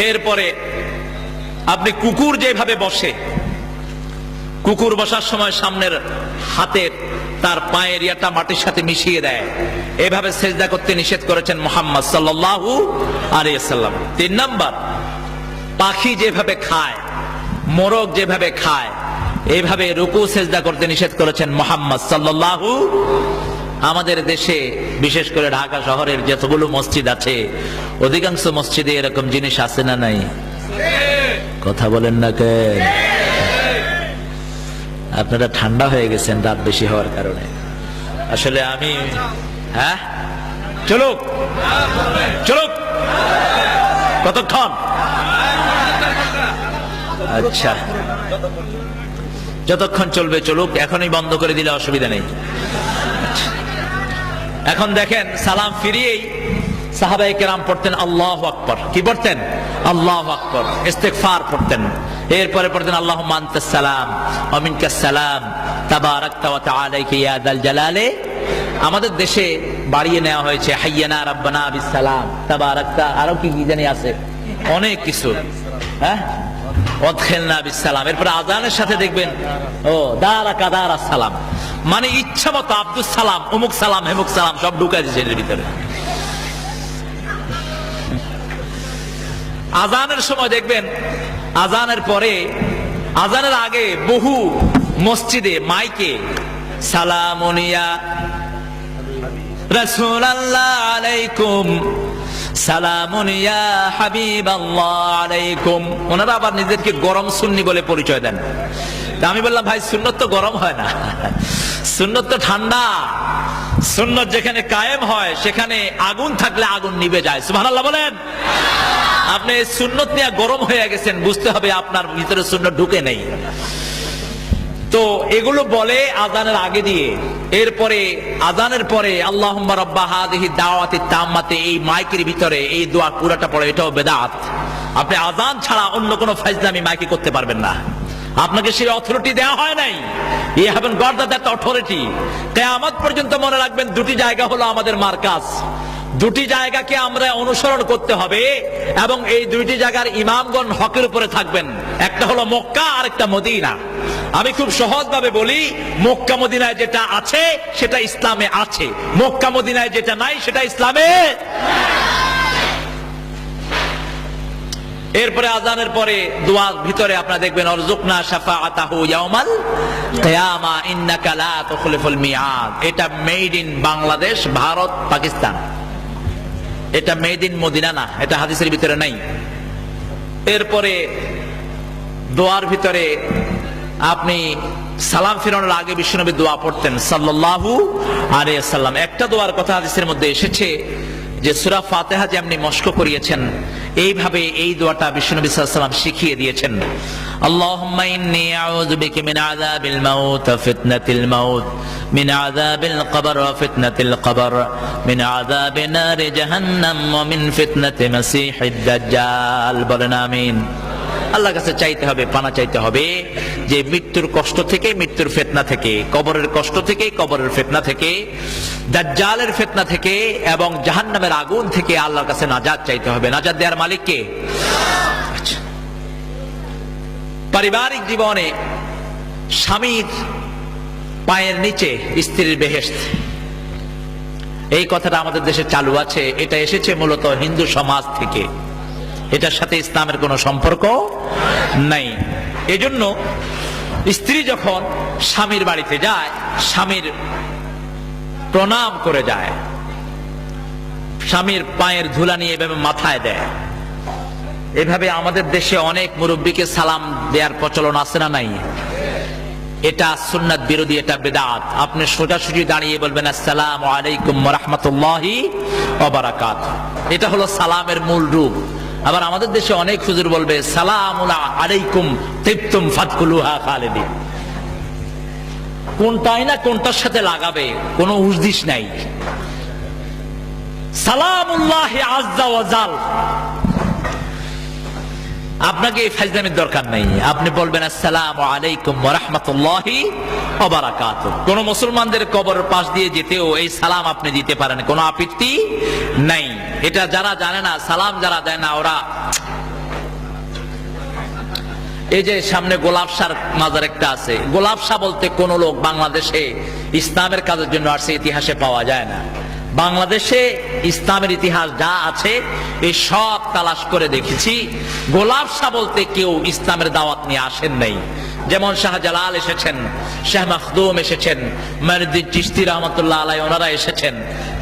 এরপরে আপনি কুকুর যেভাবে বসে, কুকুর বসার সময় সামনের হাতের তার পায়ের ইয়াটা মাটির সাথে মিশিয়ে দেয়, এভাবে সেজদা করতে নিষেধ করেছেন মুহাম্মদ সাল্লাল্লাহু আলাইহি সাল্লাম। 3 নাম্বার, পাখি যেভাবে খায়, মোরগ যেভাবে খায়, এইভাবে রুকু সেজদা করতে নিষেধ করেছেন মুহাম্মদ সাল্লাল্লাহু। আমাদের দেশে বিশেষ করে ঢাকা শহরের যতগুলো মসজিদ আছে অধিকাংশ মসজিদে এরকম জিনিস আছে না নাই? কথা বলেন না কে? আপনারা ঠান্ডা হয়ে গেছেন রাত বেশি হওয়ার কারণে। আসলে আমি চলুক চলুক কতক্ষণ? আচ্ছা, যতক্ষণ চলবে চলুক, এখনই বন্ধ করে দিলে অসুবিধা নেই। এখন দেখেন, সালাম ফিরিয়েই সাহাবায়ে কেরাম পড়তেন আল্লাহু আকবার। কি পড়তেন? আল্লাহু আকবার। ইস্তিগফার পড়তেন। এরপরে পড়তেন আল্লাহুম্মা আনতাস সালাম ওয়া মিনকাস সালাম তাবারাকতা ওয়া তাআলাকা ইয়া যাল জালালি। আমাদের দেশে বাড়িয়ে নেওয়া হয়েছে হাইয়ানা রাব্বানা বিস সালাম তাবারাকতা, আরো কি কি জানি আছে অনেক কিছু। ওয়াদখিলনা বিস সালাম। এরপরে আযানের সাথে দেখবেন ও দারাকা দারাস সালাম, মানে ইচ্ছা মতো আব্দুস সালাম, অমুক সালাম, হেমুক সালাম সব ঢুকায় দিয়েছে এর ভিতরে। আযানের সময় দেখবেন, আযানের পরে, আযানের আগে বহু মসজিদে মাইকে সালামুন ইয়া রাসূলুল্লাহ আলাইকুম, সালামুন ইয়া হাবিবাল্লাহ আলাইকুম। ওনারা আবার নিজেদেরকে গরম সুন্নি বলে পরিচয় দেন। আমি বললাম ভাই, সুন্নত তো গরম হয় না, সুন্নত তো ঠান্ডা। সুন্নত যেখানে কায়েম হয় সেখানে আগুন থাকলে আগুন নিভে যায়। সুবহানাল্লাহ বলেন। আপনি সুন্নত নিয়ে গরম হয়ে গেছেন, বুঝতে হবে আপনার ভিতরে সুন্নত ঢুকে নেই। তো এগুলো বলে আযানের আগে দিয়ে। এরপরে আযানের পরে আল্লাহুম্মা রাব্বা হাযিহি দাওয়াতি তাম্মাতে, এই মাইকের ভিতরে এই দোয়া পুরাটা পড়ে, এটাও বেদাত। আপনি আযান ছাড়া অন্য কোনো ফাজলামি মাইকে করতে পারবেন না। আপনাকে সেই অথরিটি দেওয়া হয় নাই। You haven't got that authority. কিয়ামত পর্যন্ত মনে রাখবেন, দুটি জায়গা হলো আমাদের মার্কাজ। দুটি জায়গাকে আমরা অনুসরণ করতে হবে এবং এই দুইটি জায়গার ইমামগণ হকের উপরে থাকবেন। একটা হলো মক্কা আর একটা মদিনা। আমি খুব সহজভাবে বলি, মক্কা মদিনায় যেটা আছে সেটা ইসলামে আছে, মক্কা মদিনায় যেটা নাই সেটা ইসলামে। এরপরে আযানের পরে দোয়ার ভিতরে আপনারা দেখবেন অরজুকনা শাফাআতাহু ইয়াউমাল কিয়ামা ইন্নাকা লা তুখলিফুল মিআদ। এটা মেড ইন বাংলাদেশ, ভারত, পাকিস্তান। এটা মেড ইন মদিনা না, এটা হাদিসের ভিতরে নাই। এরপরে দোয়ার ভিতরে আপনি সালাম ফিরানোর আগে বিশ্বনবী দোয়া পড়তেন সাল্লাল্লাহু আলাইহি সাল্লাম। একটা দোয়ার কথা হাদিসের মধ্যে এসেছে যে সূরা ফাতিহা যেমনি মস্ক করিয়েছেন, এইভাবে এই দোয়াটা বিশ্বনবী সাল্লাল্লাহু আলাইহি ওয়াসাল্লাম শিখিয়ে দিয়েছেন। আল্লাহুম্মা ইন্নী আউযু বিকা মিন আযাবিল মাউত ওয়া ফিতনাতিল মাউত, মিন আযাবিল কবর ওয়া ফিতনাতিল কবর, মিন আযাবি নারি জাহান্নাম ওয়া মিন ফিতনাতি মাসিহিদ দাজ্জাল। বলেন আমিন। আল্লাহর কাছে চাইতে হবে, পানা চাইতে হবে যে মৃত্যুর কষ্ট থেকে, মৃত্যুর ফিতনা থেকে, কবরের কষ্ট থেকে, কবরের ফিতনা থেকে, দাজ্জালের ফিতনা থেকে এবং জাহান্নামের আগুন থেকে আল্লাহর কাছে নাজাত চাইতে হবে। নাজাত দেওয়ার মালিক কে? আচ্ছা, পারিবারিক জীবনে স্বামীর পায়ের নিচে স্ত্রীর বেহেশত, এই কথাটা আমাদের দেশে চালু আছে। এটা এসেছে মূলত হিন্দু সমাজ থেকে, এটার সাথে ইসলামের কোনো সম্পর্ক নাই। এজন্য স্ত্রী যখন স্বামীর বাড়িতে যায়, স্বামীর প্রণাম করে যায়, স্বামীর পায়ের ধুলা নিয়ে এভাবে মাথায় দেয়। এভাবে আমাদের দেশে অনেক মুরব্বীকে সালাম দেওয়ার প্রচলন আছে না নাই? এটা সুন্নাত বিরোধী, এটা বেদাত। আপনি সোজাসুজি দাঁড়িয়ে বলবেন আসসালামু আলাইকুম ওয়া রাহমাতুল্লাহি ওয়া বারাকাতুহু। এটা হলো সালামের মূল রূপ। আবার আমাদের দেশে অনেক হুজুর বলবে সালামু আলাইকুম তিবতুম ফাদখুলুহা খালিদিন। কোনটাই না কোনটার সাথে লাগাবে, কোনো উজদিশ নাই। সালামুল্লাহি আযজা ওয়া জাল, আপনাকে এই ফাজলামির দরকার নাই। আপনি বলবেন আসসালামু আলাইকুম ওয়া রাহমাতুল্লাহি ওয়া বারাকাতুহু। কোন মুসলমানদের কবরের পাশ দিয়ে যেতেও এই সালাম আপনি দিতে পারেন, কোনো আপত্তি নাই। এটা যারা জানে না, সালাম যারা দেয় না, ওরা এই যে সামনে গোলাপ শাহর মাজার একটা আছে, গোলাপ শাহ বলতে কোন লোক বাংলাদেশে ইসলামের কাজের জন্য আসছে ইতিহাসে পাওয়া যায় না। বাংলাদেশে ইসলামের ইতিহাস যা আছে এই সব তালাশ করে দেখেছি, গোলাপ শাহ বলতে কেউ ইসলামের দাওয়াত নিয়ে আসেন নাই। যেমন শাহজালাল এসেছেন, শাহ মাখদুম এসেছেন, মাইনুদ্দিন চিশতি রহমাতুল্লাহ আলাইহি ওনারা এসেছেন,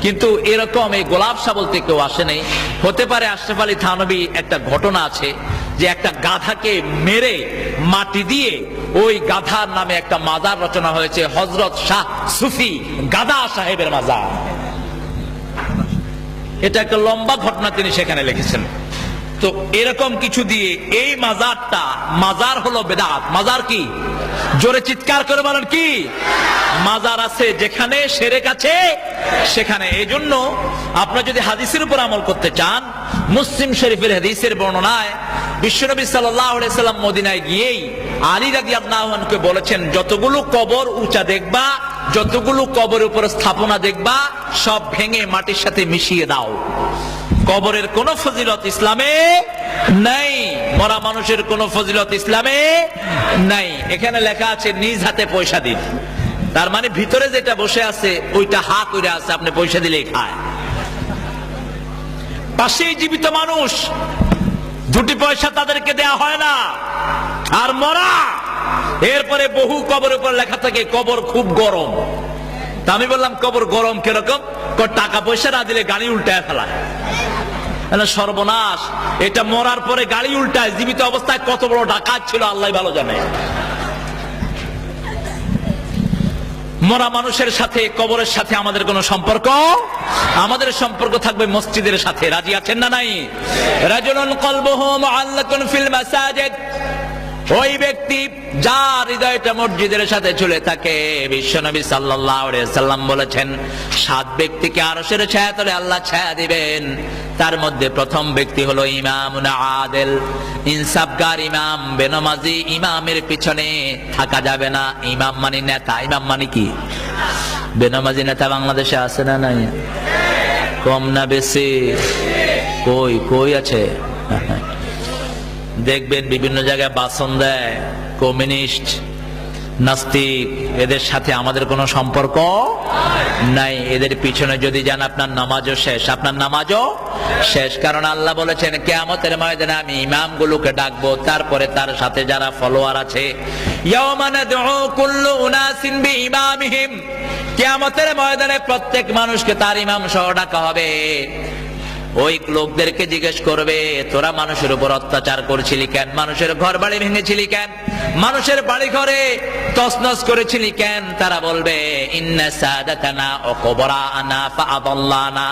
কিন্তু এরকম এই গোলাপ শাহ বলতে কেউ আসে নাই। হতে পারে আশরাফ আলী থানভী একটা ঘটনা আছে যে একটা গাধাকে মেরে মাটি দিয়ে ওই গাধার নামে একটা মাজার রচনা হয়েছে, হযরত শাহ সুফি গাদা সাহেবের মাজার। এটা একটা লম্বা ঘটনা তিনি সেখানে লিখেছেন। তো এরকম কিছু দিয়ে এই মাজারটা, মাজার হলো বেদাত। মাজার কি? জোরে চিৎকার করে বলেন কি? মাজার আছে যেখানে শিরক আছে সেখানে। এই জন্য আপনারা যদি হাদিসের উপর আমল করতে চান, মুসলিম শরীফের হাদিসের বর্ণনায় বিশ্বনবী সাল্লাল্লাহু আলাইহি সাল্লাম মদিনায় গিয়েই আলী রাদিয়াল্লাহু আনহুকে বলেছেন, যতগুলো কবর উঁচা দেখবা, যতগুলো কবরের উপর স্থাপনা দেখবা, সব ভেঙে মাটির সাথে মিশিয়ে দাও। কবরের কোন ফজিলত ইসলামে নাই, মরা মানুষের কোন ফজিলত ইসলামে নাই। এখানে লেখা আছে নিজ হাতে পয়সা দিন, তার মানে ভিতরে যেটা বসে আছে ওইটা হা করে আছে, আপনি পয়সা দিলেই খায়। পাশেই জীবিত মানুষ, দুটি পয়সা তাদেরকে দেয়া হয় না। আর মরা, এরপরে বহু কবরের উপর লেখা থাকে কবর খুব গরম। তা আমি বললাম কবর গরম কিরকম? টাকা পয়সা না দিলে গাড়ি উল্টায় ফেলায়। সর্বনাশ, এটা মরার পরে গাড়ি উল্টায়, জীবিত অবস্থায় কত বড় ডাকাত ছিল আল্লাহ ভালো জানে। মরা মানুষের সাথে কবরের সাথে আমাদের কোনো সম্পর্ক, আমাদের সম্পর্ক থাকবে মসজিদের সাথে। রাজি আছেন না নাই? রাজুলুন কলবুহু মুআল্লাকুন ফিল মাসাজিদ, ওই ব্যক্তি যার হৃদয়টা মসজিদের সাথে ঝুলে থাকে। বিশ্বনবী সাল্লাল্লাহু আলাইহি সাল্লাম বলেছেন, 7 ব্যক্তিকে আরশের ছায়াতলে আল্লাহ ছায়া দিবেন। তার মধ্যে প্রথম ব্যক্তি হলো ইমামুন আদিল, ইনসাফগার ইমাম। বেনামাজি ইমামের পিছনে থাকা যাবে না। ইমাম মানে নেতা। ইমাম মানে কি? বেনামাজি নেতা বাংলাদেশে আছে না নাই? কম না বেশি? কই কই আছে? দেখবেন বিভিন্ন জায়গায় বাসন দেয় কমিউনিস্ট, নাস্তিক। এদের সাথে আমাদের কোনো সম্পর্ক নাই। এদের পিছনে যদি যান আপনার নামাজও শেষ, আপনার নামাজও শেষ। কারণ আল্লাহ বলেছেন কিয়ামতের ময়দানে আমি ইমামগুলোকে ডাকবো, তারপরে তার সাথে যারা ফলোয়ার আছে, ইয়াওমা নাদউ কুল্লু উনাসিন বিইমামিহিম, কিয়ামতের ময়দানে প্রত্যেক মানুষকে তার ইমাম সহ ডাকা হবে। ওই লোকদেরকে জিজ্ঞেস করবে, তোরা মানুষের উপর অত্যাচার করছিলি কেন? মানুষের ঘর বাড়ি ভেঙেছিলি কেন? মানুষের বাড়ি ঘরে তছনছ করেছিলি কেন? তারা বলবে ইন্না সাদাতানা ওয়া কুবরানা ফাআদাল্লানা।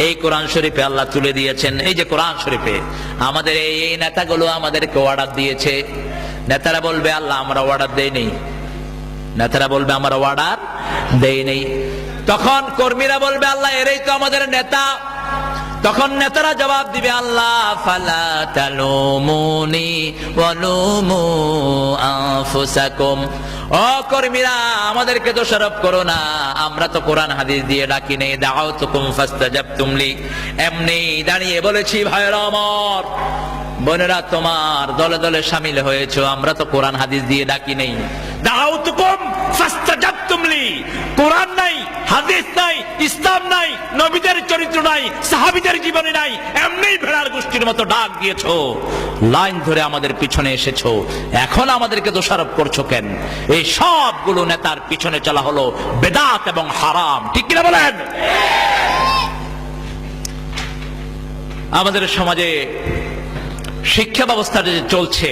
এই কোরআন শরীফে আল্লাহ তুলে দিয়েছেন, এই যে কোরআন শরীফে আমাদের এই নেতাগুলো আমাদেরকে অর্ডার দিয়েছে। নেতারা বলবে আল্লাহ আমরা অর্ডার দেইনি। নেতারা বলবে আমরা অর্ডার দেইনি। তখন কর্মীরা বলবে আল্লাহ এরাই তো আমাদের নেতা। তখন নেতারা জবাব দিবে আল্লাহ ফালা তালুমুনি ওয়ালুমু আনফুসাকুম, ও কর্মীরা আমাদেরকে দোষারোপ করো না, আমরা তো কোরআন হাদিস দিয়ে ডাকি নেই। দাউতুকুম ফাস্তাজাবতুম লি, এমনি দাঁড়িয়ে বলেছি ভাইরা আমার, বোনেরা তোমার দলে দলে শামিল হয়েছো, আমরা তো কোরআন হাদিস দিয়ে ডাকি নেই। দাউতুকুম ফাস্তাজাবতুম লি, কোরআন নাই, হাদিস নাই, ইসলাম নাই, নাই, নবীদের চরিত্র নাই, সাহাবীদের জীবনে নাই, এমনি ভেড়ার গোষ্ঠীর মতো ডাক দিয়েছো, লাইন ধরে আমাদের পিছনে এসেছো, এখন আমাদেরকে দোষারোপ করছো কেন? এই সবগুলো নেতার পিছনে চলা হলো বেদাত এবং হারাম, ঠিক কিনা বলেন? আমাদের সমাজে শিক্ষা ব্যবস্থাটা যে চলছে,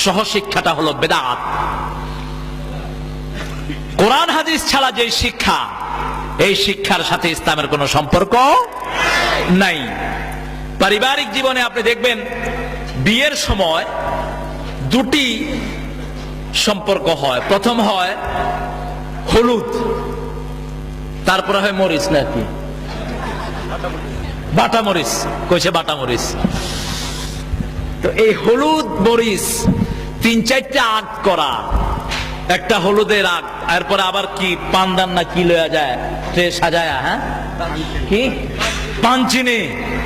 সহশিক্ষাটা হলো বেদাত। কোরআন হাদিস ছাড়া যে শিক্ষা, এই শিক্ষার সাথে ইসলামের কোনো সম্পর্ক নাই। পারিবারিক জীবনে আপনি দেখবেন বিয়ের সময় দুটি সম্পর্ক হয়। প্রথম হয় হলুদ, তারপরে হয় মরিচ, নাকি বাটা মরিচ, কইছে বাটা মরিচ। তো এই হলুদ মরিচ 3-4টা আগ করা, একটা হলুদের আগ, এরপরে আবার কি পানদান না কি লয়া যায় ট্রে সাজায়া, হ্যাঁ কি পান চিনি,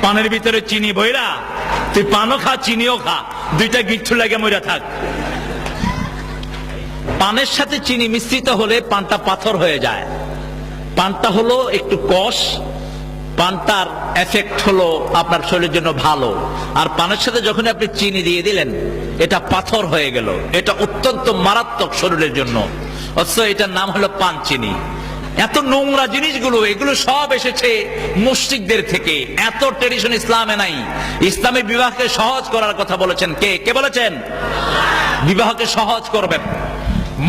পানের ভিতরে চিনি বইরা, তুই পানও খা চিনিও খা, দুইটা গিচ্ছু লাগে মইরা থাক। পানের সাথে চিনি মিশ্রিত হলে পানটা পাথর হয়ে যায়। পানটা হলো একটু কষ, পানটার এফেক্ট হলো আপনার শরীরের জন্য ভালো, আর পানের সাথে যখন আপনি চিনি দিয়ে দিলেন এটা পাথর হয়ে গেল, এটা অত্যন্ত মারাত্মক শরীরের জন্য। অথচ এটার নাম হলো পান চিনি। এত নোংরা জিনিসগুলো, এগুলো সব এসেছে মুশরিকদের থেকে। এত ট্রেডিশন ইসলামে নাই। ইসলামে বিবাহকে সহজ করার কথা বলেছেন কে? কে বলেছেন? বিবাহকে সহজ করবেন,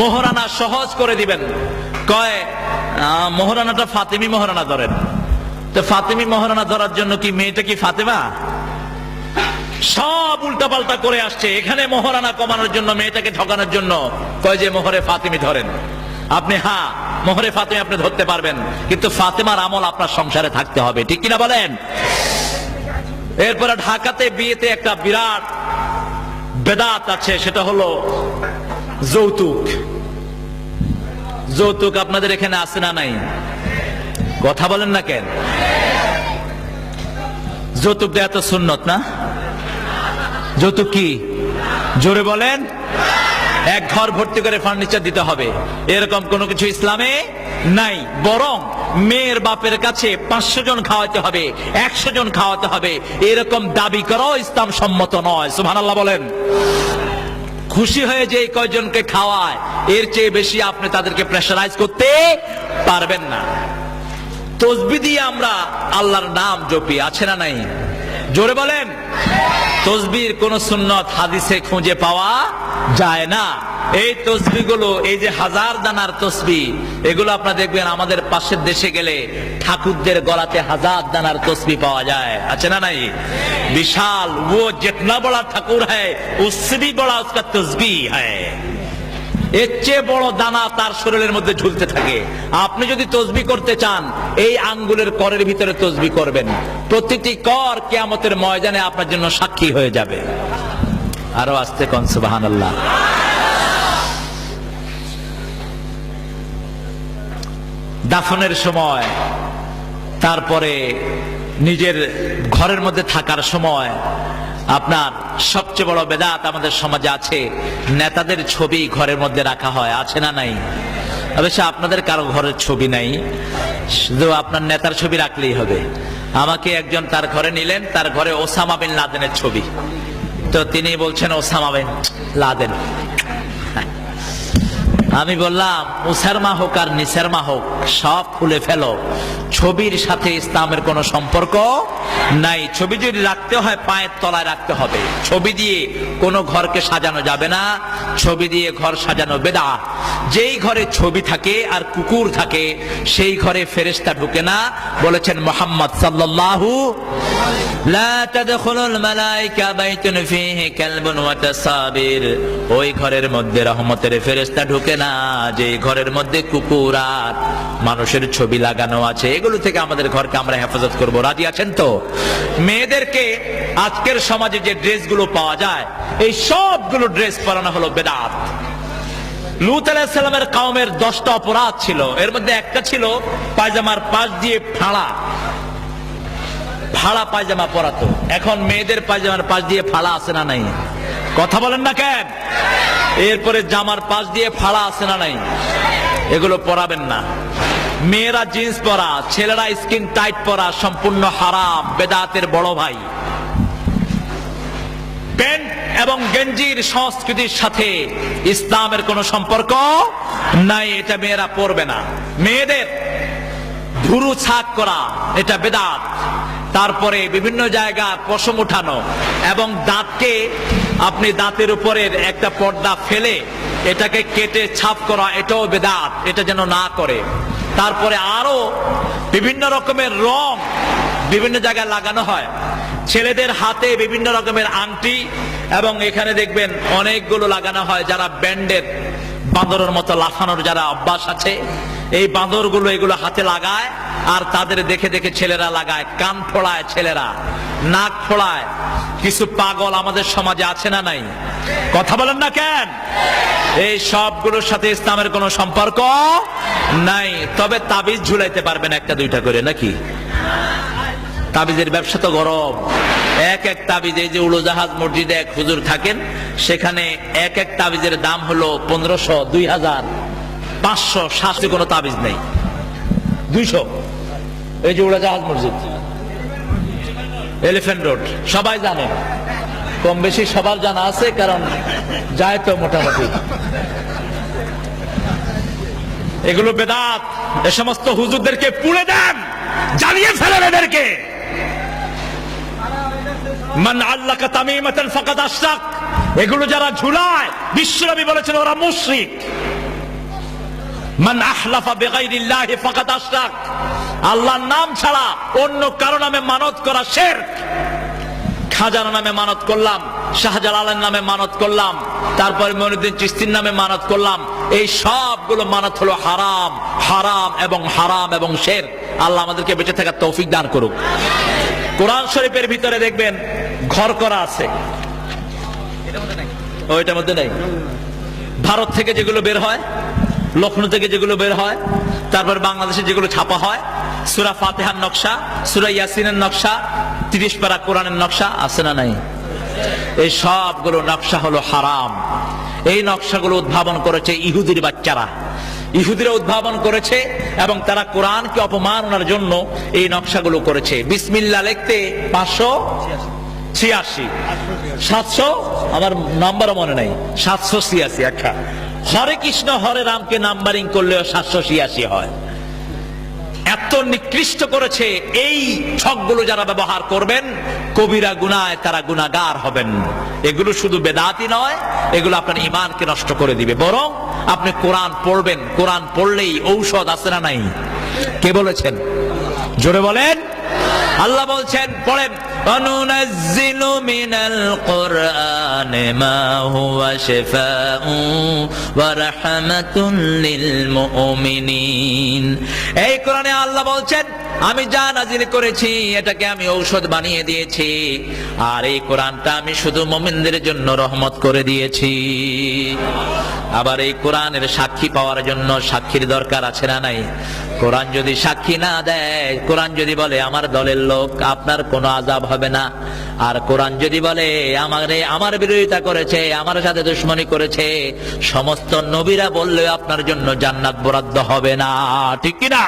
মোহরানা সহজ করে দিবেন। কয় মোহরানাটা ফাতেমি মোহরানা ধরেন। তো ফাতেমি মোহরানা ধরার জন্য কি মেয়েটা কি ফাতেমা? সব উল্টাপাল্টা করে আসছে। এখানে মোহরানা কমানোর জন্য, মেয়েটাকে ঠকানোর জন্য কয় যে মোহরে ফাতেমি ধরেন। আপনি হ্যাঁ মোহরে ফাতেমি আপনি ধরতে পারবেন, কিন্তু ফাতেমার আমল আপনার সংসারে থাকতে হবে, ঠিক কিনা বলেন? এরপরে ঢাকাতে বিয়েতে একটা বিরাট বেদাত আছে, সেটা হলো যৌতুক। যৌতুক আপনাদের এখানে আছে না নাই? কথা বলেন না কেন? যৌতুক দেয়া তো সুন্নত না? যৌতুক কি? জোরে বলেন। এক ঘর ভর্তি করে ফার্নিচার দিতে হবে, এরকম কোনো কিছু ইসলামে নাই। বরং মেয়ের বাপের কাছে 500 জন খাওয়াতে হবে, 100 জন খাওয়াতে হবে, এরকম দাবি করাও ইসলাম সম্মত নয়। সুবহানাল্লাহ বলেন। খুশি হয়ে যে কয়জনকে খাওয়ায়, এর চেয়ে বেশি আপনি তাদেরকে প্রেসারাইজ করতে পারবেন না। তসবিহ দিয়ে আমরা আল্লাহর নাম জপি, আছে না নাই? জোরে বলেন। তসবির কোন সুন্নত হাদিসে খুঁজে পাওয়া যায় না। এই তসবিহ গুলো, এই যে 1000 দানার তসবিহ, এগুলো আপনারা দেখবেন আমাদের পাশের দেশে গেলে ঠাকুরদের গলাতে 1000 দানার তসবিহ পাওয়া যায়, আছে না নাই? বিশাল, ও जितना बड़ा ঠাকুর है उससे भी बड़ा उसका तस्बीह है। এর চেয়ে বড় দানা তার শরীরের মধ্যে ঝুলতে থাকে। আপনি যদি তসবিহ করতে চান, এই আঙ্গুলের করের ভিতরে তসবিহ করবেন। প্রতিটি কর কিয়ামতের ময়দানে আপনার জন্য সাক্ষী হয়ে যাবে। আরো আস্তে কোন সুবহানাল্লাহ। দাফনের সময়, তারপরে নিজের ঘরের মধ্যে থাকার সময় আপনার সবচেয়ে বড় বেদাত আমাদের সমাজে আছে, নেতাদের ছবি ঘরের মধ্যে রাখা হয়, আছে না নাই? অবশ্য আপনাদের কারো ঘরের ছবি নাই, শুধু আপনার নেতার ছবি রাখলেই হবে। আমাকে একজন তার ঘরে নিলেন, তার ঘরে ওসামা বিন লাদেনের ছবি। তো তিনি বলছেন ওসামা বিন লাদেন। আমি বললাম উসার মা হোক আর নিসার মা হোক, সব খুলে ফেলো, ছবির সাথে ইসলামের কোনো সম্পর্ক নাই। ছবি যদি রাখতে হয় পায়ের তলায় রাখতে হবে। ছবি দিয়ে কোনো ঘরকে সাজানো যাবে না, ছবি দিয়ে ঘর সাজানো বেদাত। যেই ঘরে ছবি থাকে আর কুকুর থাকে, সেই ঘরে ফেরেশতা ঢুকে না, বলেছেন মুহাম্মদ সাল্লাল্লাহু লা তাদখুলুল মালায়েকা বাইতুন ফীহি কালবুন ওয়া তাসাবির। ওই ঘরের মধ্যে রহমতের ফেরেশতা ঢুকে না যে ঘরের মধ্যে কুকুর আর মানুষের ছবি লাগানো আছে। এগুলো থেকে আমাদের ঘরকে আমরা হেফাজত করব। রাজি আছেন তো? মেয়েদেরকে আজকের সমাজে যে ড্রেসগুলো পাওয়া যায়, এই সবগুলো ড্রেস পরানো হলো বেদাত। লূত আলাইহিস সালামের কওমের 10টা অপরাধ ছিল, এর মধ্যে একটা ছিল পায়জামার পাশ দিয়ে ফাড়া পায়জামা পরাতো। এখন মেয়েদের পায়জামার পাশ দিয়ে ফাড়া আছে না নাই? কথা বলেন না কেন? এরপরে জামার পাশ দিয়ে ফাড়া আছে না নাই? এগুলো পরাবেন না। মেয়েরা জিন্স পরা, ছেলেরা স্কিন টাইট পরা সম্পূর্ণ হারাম, বেদাতের বড় ভাই। প্যান্ট এবং গেঞ্জির সংস্কৃতির সাথে ইসলামের কোনো সম্পর্ক নাই, এটা মেয়েরা পরবে না। মেয়েদের ভুরু ছাক করা এটা বেদাত। তারপরে বিভিন্ন জায়গায় পশম উঠানো এবং দাঁতকে আপনি দাঁতের উপরের একটা পর্দা ফেলে এটাকে কেটে ছাপ করা, এটাও বেদাত, এটা যেন না করে। তারপরে আরো বিভিন্ন রকমের রং বিভিন্ন জায়গায় লাগানো হয়। ছেলেদের হাতে বিভিন্ন রকমের আংটি এবং এখানে দেখবেন অনেকগুলো লাগানো হয়। যারা ব্যান্ডের বাঁদরের মতো লাফানোর যারা অভ্যাস আছে, এই বাঁদরগুলো এগুলো হাতে লাগায় আর তাদের দেখে দেখে ছেলেরা লাগায়। কান ফোড়ায় ছেলেরা, নাক ফোড়ায়। কিছু পাগল আমাদের সমাজে আছে না নাই? কথা বলেন না কেন? এই সবগুলোর সাথে ইসলামের কোনো সম্পর্ক নাই। তবে তাবিজ ঝুলাইতে পারবেন একটা দুইটা করে, নাকি? তাবিজের ব্যবসা তো গরম। এক এক তাবিজ, এই যে উড়োজাহাজ মসজিদে এক হুজুর থাকেন, সেখানে এক এক তাবিজের দাম হলো 1500, 2000, 500, 700, কোনো তাবিজ নেই 200। এই যে উড়োজাহাজ মসজিদ, এলিফ্যান্ট রোড, সবাই জানে, কম বেশি সবার জানা আছে, কারণ যায় তো মোটামুটি। এগুলো বেদাত। এ সমস্ত হুজুরদেরকে পুড়ে দেন, জ্বালিয়ে ফেলেন এদেরকে। মান আল্লাকা তামিমাতান ফাকাদ আশরাক, এগুলো যারা ঝুলায়, বিশ্বনবী বলেছেন ওরা মুশরিক। মান আহলাফা বিগাইরিল্লাহি ফাকাদ আশরাক, আল্লাহর নাম ছাড়া অন্য কারো নামে মানত করা শিরক। খাজার নামে মানত করলাম, শাহজালালের নামে মানত করলাম, তারপর মঈনুদ্দিন চিশতির নামে মানত করলাম, এই সবগুলো মানত হলো হারাম, হারাম এবং হারাম এবং শিরক। আল্লাহ আমাদেরকে বেঁচে থাকার তৌফিক দান করুক। কোরআন শরীফের ভিতরে দেখবেন ঘর করা আছে, ওইটার মধ্যে নেই। ভারত থেকে যেগুলো বের হয়, লখনৌ থেকে যেগুলো বের হয়, তারপর বাংলাদেশে যেগুলো ছাপা হয়, সূরা ফাতিহার নকশা, সূরা ইয়াসিনের নকশা, 30 পারা কোরআনের নকশা আছে না নাই? এই সবগুলো নকশা হলো হারাম। এই নকশাগুলো উদ্ভাবন করেছে ইহুদির বাচ্চারা। ইহুদিরা উদ্ভাবন করেছে এবং তারা কোরআনকে অপমাননার জন্য এই নকশাগুলো করেছে। বিসমিল্লাহ লিখতে 586, 700, আমার নাম্বারও মনে নাই, 786। আচ্ছা, হরে কৃষ্ণ হরে রামকে নাম্বারিং করলেও 786 হয়। এত নিকৃষ্ট করেছে। এই ছকগুলো যারা ব্যবহার করবেন, কবিরা গুনায় তারা গুনাহগার হবেন। এগুলো শুধু বেদাতি নয়, এগুলো আপনার ঈমানকে নষ্ট করে দিবে। বরং আপনি কোরআন পড়বেন, কোরআন পড়লেই ঔষধ আছে না নাই? কে বলেছেন? জোরে বলেন। আল্লাহ বলছেন, পড়েন, অনুনাজ্জিলু মিনাল কুরআনি মা হুয়া শিফাউ ওয়া রাহমাতুল লিল মুমিনিন। এই কোরআনে আল্লাহ বলছেন, আমি যা নাজিল করেছি এটাকে আমি ঔষধ বানিয়ে দিয়েছি, আর এই কোরআনটা আমি শুধু মুমিনদের জন্য রহমত করে দিয়েছি। আবার এই কোরআনের সাক্ষী পাওয়ার জন্য সাক্ষীর দরকার আছে না নাই? কোরআন যদি সাক্ষী না দেয়, কোরআন যদি বলে আমার দলের লোক, আপনার কোনো আযাব হবে না। আর কোরআন যদি বলে আমার বিরোধিতা করেছে, আমার সাথে দুশমনি করেছে, সমস্ত নবীরা বললেও আপনার জন্য জান্নাত বরাদ্দ হবে না। ঠিক কি না?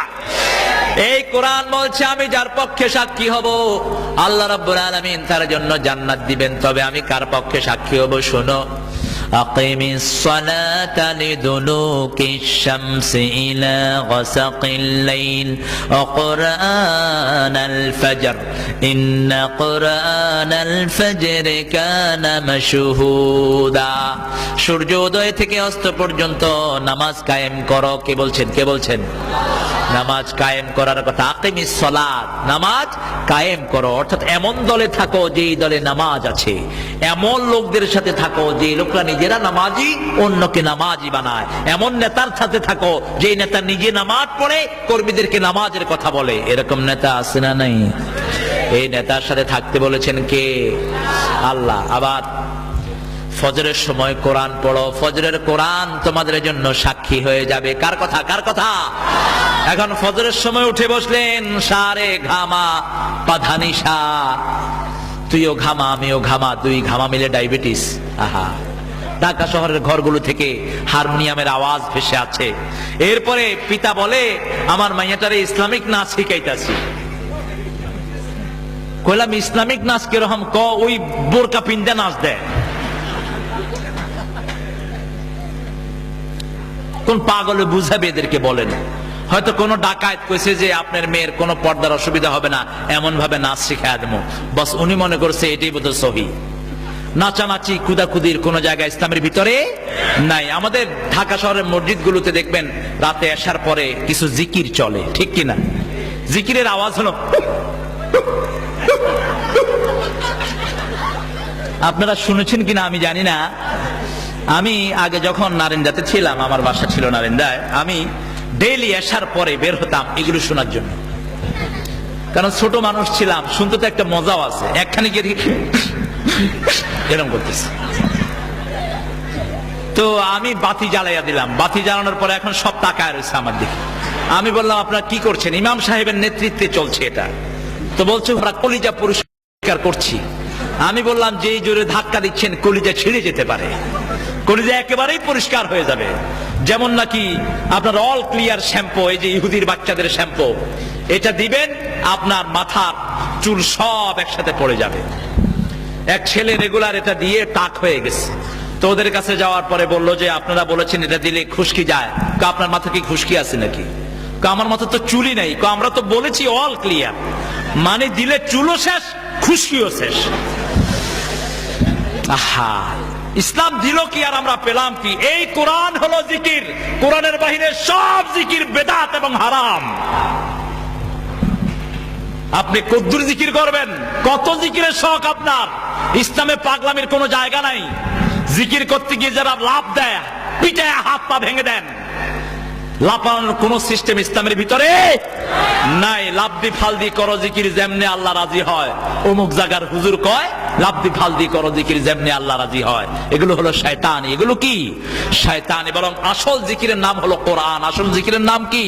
এই কোরআন বলছে আমি যার পক্ষে সাক্ষী হব, আল্লাহ রাব্বুল আলামিন তার জন্য জান্নাত দিবেন। তবে আমি কার পক্ষে সাক্ষী হব? শোনো, আকিমিস সালাতা লিদুলুকিশ শামসি ইলা গাসাকিল লাইল ওয়া কুরআনাল ফাজর ইন্না কুরআনাল ফাজরি কানা মাশহুদা। সূর্যোদয় থেকে অস্ত পর্যন্ত নামাজ কায়েম করো। কে বলছেন? কে বলছেন? নামাজ কায়েম করার কথা। আকিমিস সালাত, নামাজ কায়েম করো। অর্থাৎ এমন দলে থাকো যেই দলে নামাজ আছে, এমন লোকদের সাথে থাকো যে লোকরা নিজেরা নামাজি, অন্যকে নামাজি বানায়। এমন নেতার সাথে থাকো যে নেতা নিজে নামাজ পড়ে, কর্মীদেরকে নামাজের কথা বলে। এরকম নেতা আছে না নাই? এই নেতার সাথে থাকতে বলেছেন কে? আল্লাহ। আবার ফজরের সময় কোরআন পড়ো, ফজরের কোরআন তোমাদের জন্য সাক্ষী হয়ে যাবে। কার কথা? কার কথা? এখন ফজরের সময় উঠে বসলেন, সারে ঘামা পাধানিসা, তুইও ঘামা আমিও ঘামা, দুই ঘামা মিলে ডায়াবেটিস। আহা, ঢাকা শহরের ঘরগুলো থেকে হারমোনিয়ামের আওয়াজ ভেসে আছে। এরপরে পিতা বলে, আমার মাইয়াটারে ইসলামিক নাচ শিখাইতাছি। কইলাম ইসলামিক নাচ কিরকম? ওই বোরকা পিন্দা নাচ দেয়। কোন পাগলে বুঝাবে এদেরকে বলেন? হয়তো কোন ডাকাত কইছে যে আপনার মেয়ের কোনো পর্দার অসুবিধা হবে না, এমন ভাবে নাচ শিখায় দেবো। বস উনি মনে করছে এটাই বোধহয় সহি। নাচানাচি কুদাকুদির কোন জায়গায় ইসলামের ভিতরে নাই। আমাদের ঢাকা শহরের মসজিদ গুলোতে দেখবেন রাতে আসার পরে কিছু জিকির চলে, ঠিক কিনা? জিকিরের আওয়াজ হলো, আপনারা শুনেছেন কিনা আমি জানি না। আমি আগে যখন নারিন্দাতে ছিলাম, আমার বাসা ছিল নারিন্দায়, আমি ডেইলি আসার পরে বের হতাম এগুলো শোনার জন্য। কারণ ছোট মানুষ ছিলাম, শুনতে তো একটা মজাও আছে। একখানে গিয়ে এরকম করতেছে, তো আমি বাতি জ্বালাইয়া দিলাম। বাতি জ্বালানোর পরে এখন সব তাকায় রয়েছে আমার দিকে। আমি বললাম, আপনারা কি করছেন? ইমাম সাহেবের নেতৃত্বে চলছে এটা। তো বলছে, আমরা কলিজা পরিষ্কার করছি। আমি বললাম, যে জোরে ধাক্কা দিচ্ছেন কলিজা ছিঁড়ে যেতে পারে, কলিজা একেবারেই পরিষ্কার হয়ে যাবে। যেমন নাকি আপনার অল ক্লিয়ার শ্যাম্পু, এই যে ইহুদির বাচ্চাদের শ্যাম্পু, এটা দিবেন, আপনার মাথার চুল সব একসাথে পড়ে যাবে। এক ছেলে রেগুলার এটা দিয়ে টাক হয়ে গেছে। তো ওদের কাছে যাওয়ার পরে বললো যে, আপনারা বলেছেন এটা দিলে খুশকি যায়। আপনার মাথা কি খুশকি আছে নাকি? আমার মাথা তো চুলই নাই। আমরা তো বলেছি অল ক্লিয়ার, মানে দিলে চুলও শেষ, খুশকিও শেষ। আহা, ইসলাম দিল কি আর আমরা পেলাম কি? এই কোরআন হলো জিকির। কোরআনের বাহিরে সব জিকির বেদাত এবং হারাম। আপনি কদ্দুর জিকির করবেন, কত জিকিরের শখ আপনার। ইসলামে পাগলামির কোনো জায়গা নাই। জিকির করতে গিয়ে যারা লাভ দেয়, পিটায় হাত পা ভেঙে দেন, লাপানোর কোন সিস্টেম ইসলামের ভিতরে নাই। লাভদি ফালদি করো জিকির যেমনে আল্লাহ রাজি হয়। অমুক জায়গার হুজুর কয়, লাভদি ফালদি করো জিকির যেমনে আল্লাহ রাজি হয়। এগুলো হলো শয়তানি। এগুলো কি? শয়তানি। বরং আসল জিকিরের নাম হলো কোরআন। আসল জিকিরের নাম কি?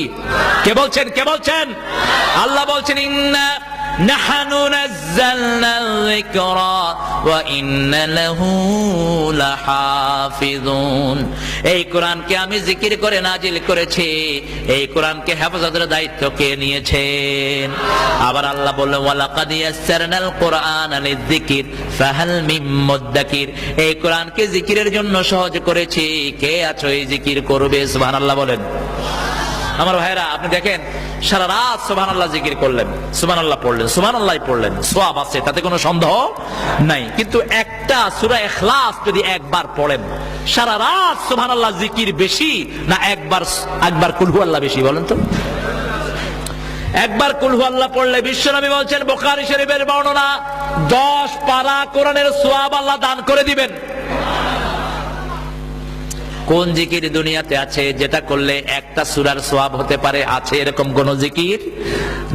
কে বলছেন? কে বলছেন? আল্লাহ বলছেন, ইন্না নাহনু নাযালনা যিকরা ওয়া ইন্না লাহু লাহাফিজুন। এই কোরআনকে আমি জিকির করে নাজিল করেছি। এই কোরআনকে হেফাজতের দায়িত্ব কে নিয়েছেন? আবার আল্লাহ বললেন, ওয়ালাকাদ ইয়াসসারনাল কুরআনা লিযিকির ফাহাল মিন মুদ্দাকির। এই কোরআনকে জিকিরের জন্য সহজ করেছি, কে আছো এই জিকির করবে? সুবহানাল্লাহ বলেন। আমার ভাইরা, আপনি দেখেন, সারা রাত সুবহানাল্লাহ জিকির করলেন, সুবহানাল্লাহ পড়লেন, সুবহানাল্লাহ পড়লেন, সওয়াব আছে, তাতে কোনো সন্দেহ নাই। কিন্তু একটা সূরা ইখলাস যদি একবার পড়েন, সারা রাত সুবহানাল্লাহ জিকির বেশি না একবার কুল হুয়াল্লাহ বেশি? বলেন তো। একবার কুল হুয়াল্লাহ পড়লে বিশ্বনবী বলছেন, বুখারী শরীফের বর্ণনা, 10 পারা কোরআনের সওয়াব আল্লাহ দান করে দিবেন। কোন জিকির দুনিয়াতে আছে যেটা করলে একটা সূরার সওয়াব হতে পারে? আছে এরকম কোন জিকির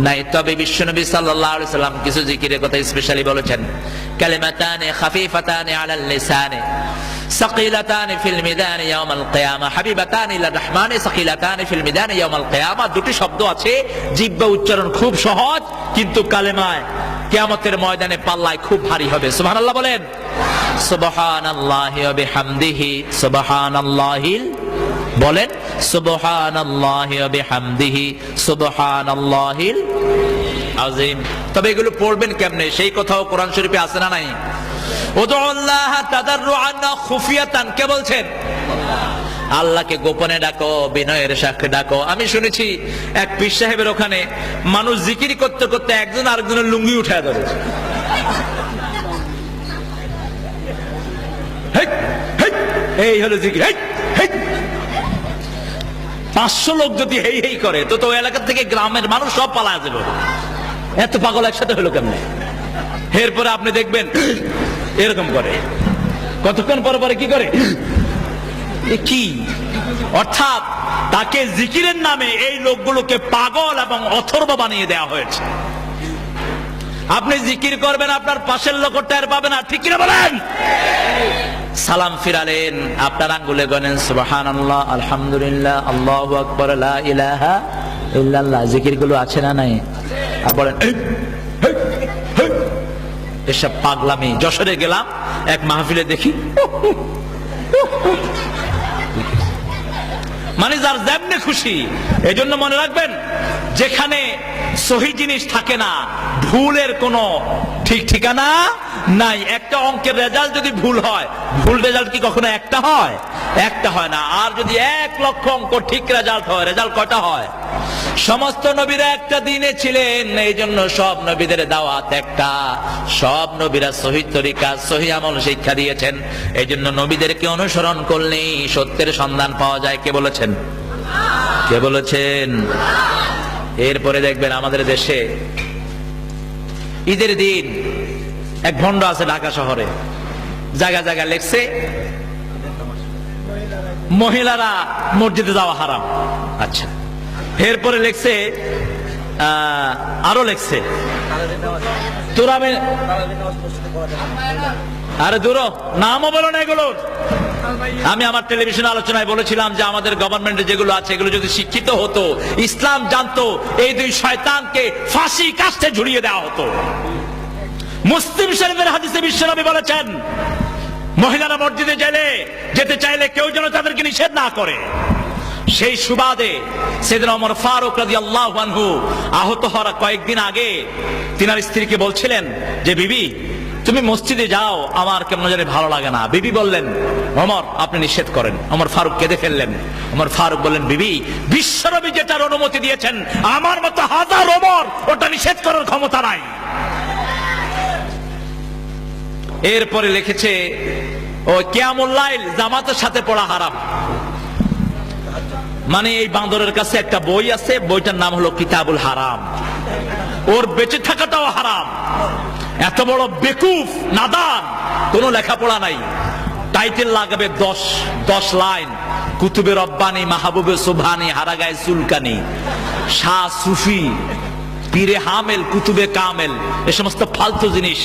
নাই। তবে বিশ্বনবী সাল্লাল্লাহু আলাইহি সাল্লাম কিছু জিকিরের কথা স্পেশালি বলেছেন, কালিমাতানি খাফিফাতানি আলাল লিসানি সাকিলাতানি ফিল মিজানি ইয়াউমাল কিয়ামা হাবিবাতানি ইলার রহমানি সাকিলাতানি ফিল মিজানি ইয়াউমাল কিয়ামা। দুটি শব্দ আছে, জিহ্বা উচ্চারণ খুব সহজ, কিন্তু কালেমায় কিয়ামতের ময়দানে পাল্লায় খুব ভারী হবে। সুবহানাল্লাহ বলেন। সুবহানাল্লাহি ওয়া বিহামদিহি, সুবহানাল্লাহিল বলেন, সুবহানাল্লাহি ওয়া বিহামদিহি, সুবহানাল্লাহিল আযীম। তবে এগুলো পড়বেন কেমনে, সেই কথাও কোরআন শরীফে আছে না নাই? উদুল্লাহ তাদাররুআন ওয়া খুফিয়াতান। কে বলছেন? আল্লাহকে গোপনে ডাকো, বিনয়ের সাথে ডাকো। আমি শুনেছি এক পীর সাহেবের ওখানে মানুষ জিকির করতে করতে একজন আরেকজনের লুঙ্গি উঠায় ধরেছে। এই হলো জিকির। 500 লোক যদি হেই হেই করে তো তো এলাকা থেকে গ্রামের মানুষ সব পালায় যাবে। এত পাগল একসাথে হলো কেমনে? এরপরে আপনি দেখবেন এরকম করে, কতক্ষণ পরে পরে কি করে, কি অর্থাৎ তাকে জিকিরের নামে এই লোকগুলোকে পাগল এবং অথর্ব বানিয়ে দেওয়া হয়েছে। আপনি জিকির করবেন, আপনার পাশের লোক টের পাবে না, ঠিক কিনা বলেন? সালাম ফিরালেন, আপনার আঙ্গুলে গনেন সুবহানাল্লাহ, আলহামদুলিল্লাহ, আল্লাহু আকবার, লা ইলাহা ইল্লাল্লাহ। জিকির গুলো আছে না নাই? আর বলেন এসব পাগলামি। যশোরে গেলাম এক মাহফিলে, দেখি মানে যার যেমনি খুশি। এই জন্য মনে রাখবেন, যেখানে সহি জিনিস থাকে না, ভুলের কোনো ঠিক ঠিকানা নাই। একটা অঙ্কের রেজাল্ট যদি ভুল হয়, ভুল রেজাল্ট কি কখনো একটা হয়? একটা হয় না। আর যদি 1 লক্ষ অঙ্ক ঠিক রেজাল্ট হয়, রেজাল্ট কয়টা হয়? সমস্ত নবীরা একটা দিনে ছিলেন, এই জন্য সব নবীদের দাওয়াত একটা। সব নবীরা সহি তরিকা, সহি আমল শিক্ষা দিয়েছেন। এই জন্য নবীদেরকে অনুসরণ করলেই সত্যের সন্ধান পাওয়া যায়। কে বলেছেন? কে বলেছেন? এরপরে দেখবেন আমাদের দেশে ঈদের দিন এক ভণ্ড আছে ঢাকা শহরে, জায়গা জায়গা লেখছে মহিলারা মসজিদে যাওয়া হারাম। আচ্ছা, এরপরে লেখছে আরো লেখছে তোরা আরে দূর নামও বলো না এগুলো। আমি আমার টেলিভিশন আলোচনায় বলেছিলাম যে আমাদের গভর্নমেন্টে যেগুলো আছে এগুলো যদি শিক্ষিত হতো, ইসলাম জানতো, এই দুই শয়তানকে ফাঁসি কাস্টে ঝুলিয়ে দেওয়া হতো। মুসলিম শরীফের হাদিসে বিশ্বনবী বলেছেন, মহিলারা মসজিদে যেতে চাইলে কেউ যেন তাদেরকে নিষেধ না করে। সেই সুবাদে সাইয়েদনা ওমর ফারুক রাদিয়াল্লাহু আনহু আহত হওয়ার কয়েকদিন আগে তিনার স্ত্রীকে বলছিলেন যে বিবি তুমি মসজিদে যাও, আমার কেমন জানি ভালো লাগে না। বিবি বললেন ওমর আপনি নিষেধ করেন। ওমর ফারুক কেঁদে ফেললেন। ওমর ফারুক বললেন বিবি বিশ্বনবী যেটার অনুমতি দিয়েছেন, আমার মতো হাজার ওমর ওটা নিষেধ করার ক্ষমতা নাই। এরপরে লিখেছে ও কিয়ামুল লাইল জামাতের সাথে পড়া হারাম। মানে এই বান্দরের কাছে একটা বই আছে, বইটার নাম হলো কিতাবুল হারাম। ওর বেঁচে থাকাটাও হারাম। এত বড় বেকুফ নাদান, কোনো লেখাপড়া নাই। টাইটেল লাগাবে 10 লাইন, কুতুবে রব্বানি, মাহবুবে সুবহানি, হারাগায়ে সুলকানি, শাহ সুফি, পীরে হামেল, কুতুবে কামেল, এ সমস্ত ফালতু জিনিস